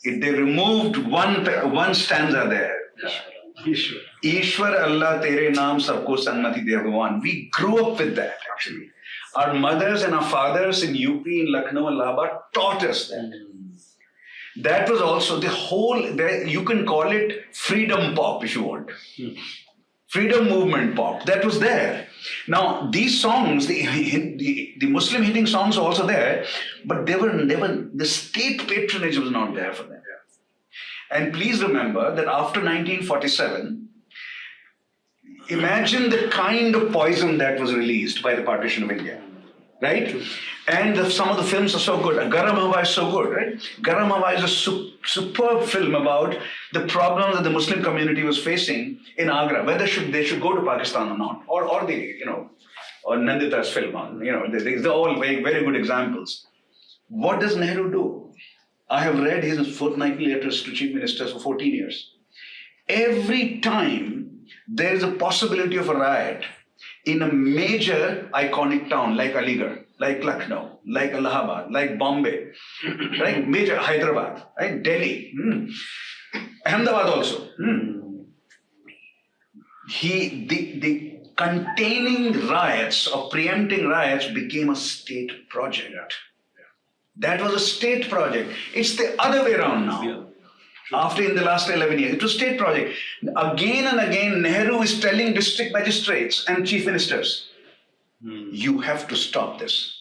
they removed one stanza there. Ishwar Allah Tere Naam Sabko Sanmati De Bhagwan. We grew up with that, actually. Our mothers and our fathers in UP, in Lucknow, and Allahabad taught us that. That was also the whole, you can call it freedom pop if you want. Freedom movement pop, that was there. Now, these songs, the Muslim hitting songs are also there, but the state patronage was not there for them. And please remember that after 1947, imagine the kind of poison that was released by the partition of India, right? And some of the films are so good. Garam Hawa is so good, right? Garam Hawa is a superb film about the problems that the Muslim community was facing in Agra, whether they should go to Pakistan or not, or Nandita's film, they're all very, very good examples. What does Nehru do? I have read his fortnightly letters to chief ministers for 14 years. Every time there is a possibility of a riot in a major iconic town like Aligarh, like Lucknow, like Allahabad, like Bombay, right? Major Hyderabad, right? Delhi, Ahmedabad also. The containing riots or preempting riots became a state project. That was a state project. It's the other way around now. After in the last 11 years, it was state project. Again and again, Nehru is telling district magistrates and chief ministers, you have to stop this.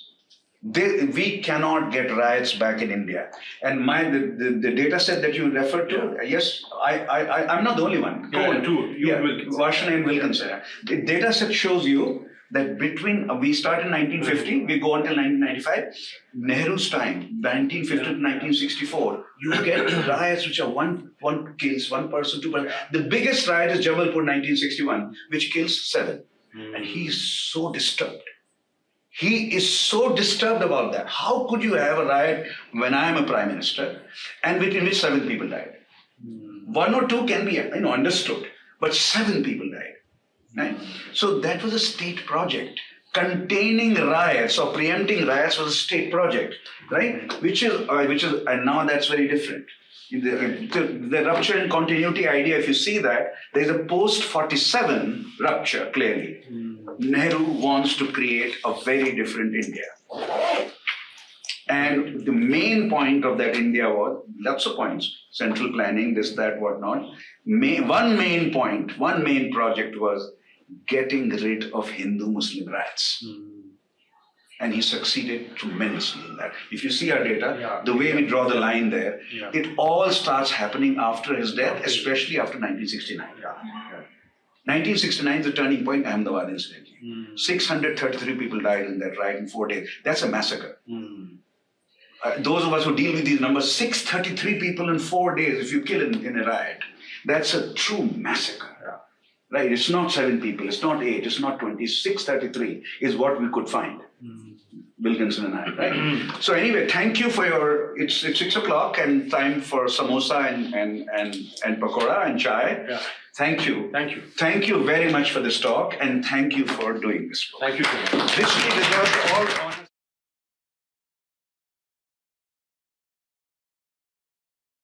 We cannot get riots back in India. And the data set that you referred to, yes, I'm not the only one. Varshney and Wilkinson. The data set shows you that we start in 1950, we go until 1995. Nehru's time, 1950 to 1964, you get riots which are one kills one person, two person. The biggest riot is Jabalpur 1961, which kills 7. And he's so disturbed. He is so disturbed about that. How could you have a riot when I am a prime minister and in which 7 people died? 1 or 2 can be understood, but 7 people died. Right? So that was a state project. Containing riots or preempting riots was a state project, right? Which is, and now that's very different. The rupture and continuity idea, if you see that, there's a post-47 rupture, clearly. Nehru wants to create a very different India. And the main point of that India was, lots of points, central planning, this, that, whatnot. One main project was getting rid of Hindu-Muslim riots. And he succeeded tremendously in that. If you see our data, the way we draw the line there, it all starts happening after his death, especially after 1969. 1969 is the turning point, Ahmedabad incident. 633 people died in that riot in 4 days. That's a massacre. Those of us who deal with these numbers, 633 people in 4 days, if you kill in a riot, that's a true massacre. Right? It's not 7 people, it's not 8, it's not 20, 633 is what we could find. Wilkinson and I, right? So anyway, thank you for your. It's 6 o'clock and time for samosa and pakora and chai. Yeah. Thank you. Thank you. Thank you very much for this talk, and thank you for doing this. Thank you so much. Richly deserved all honor.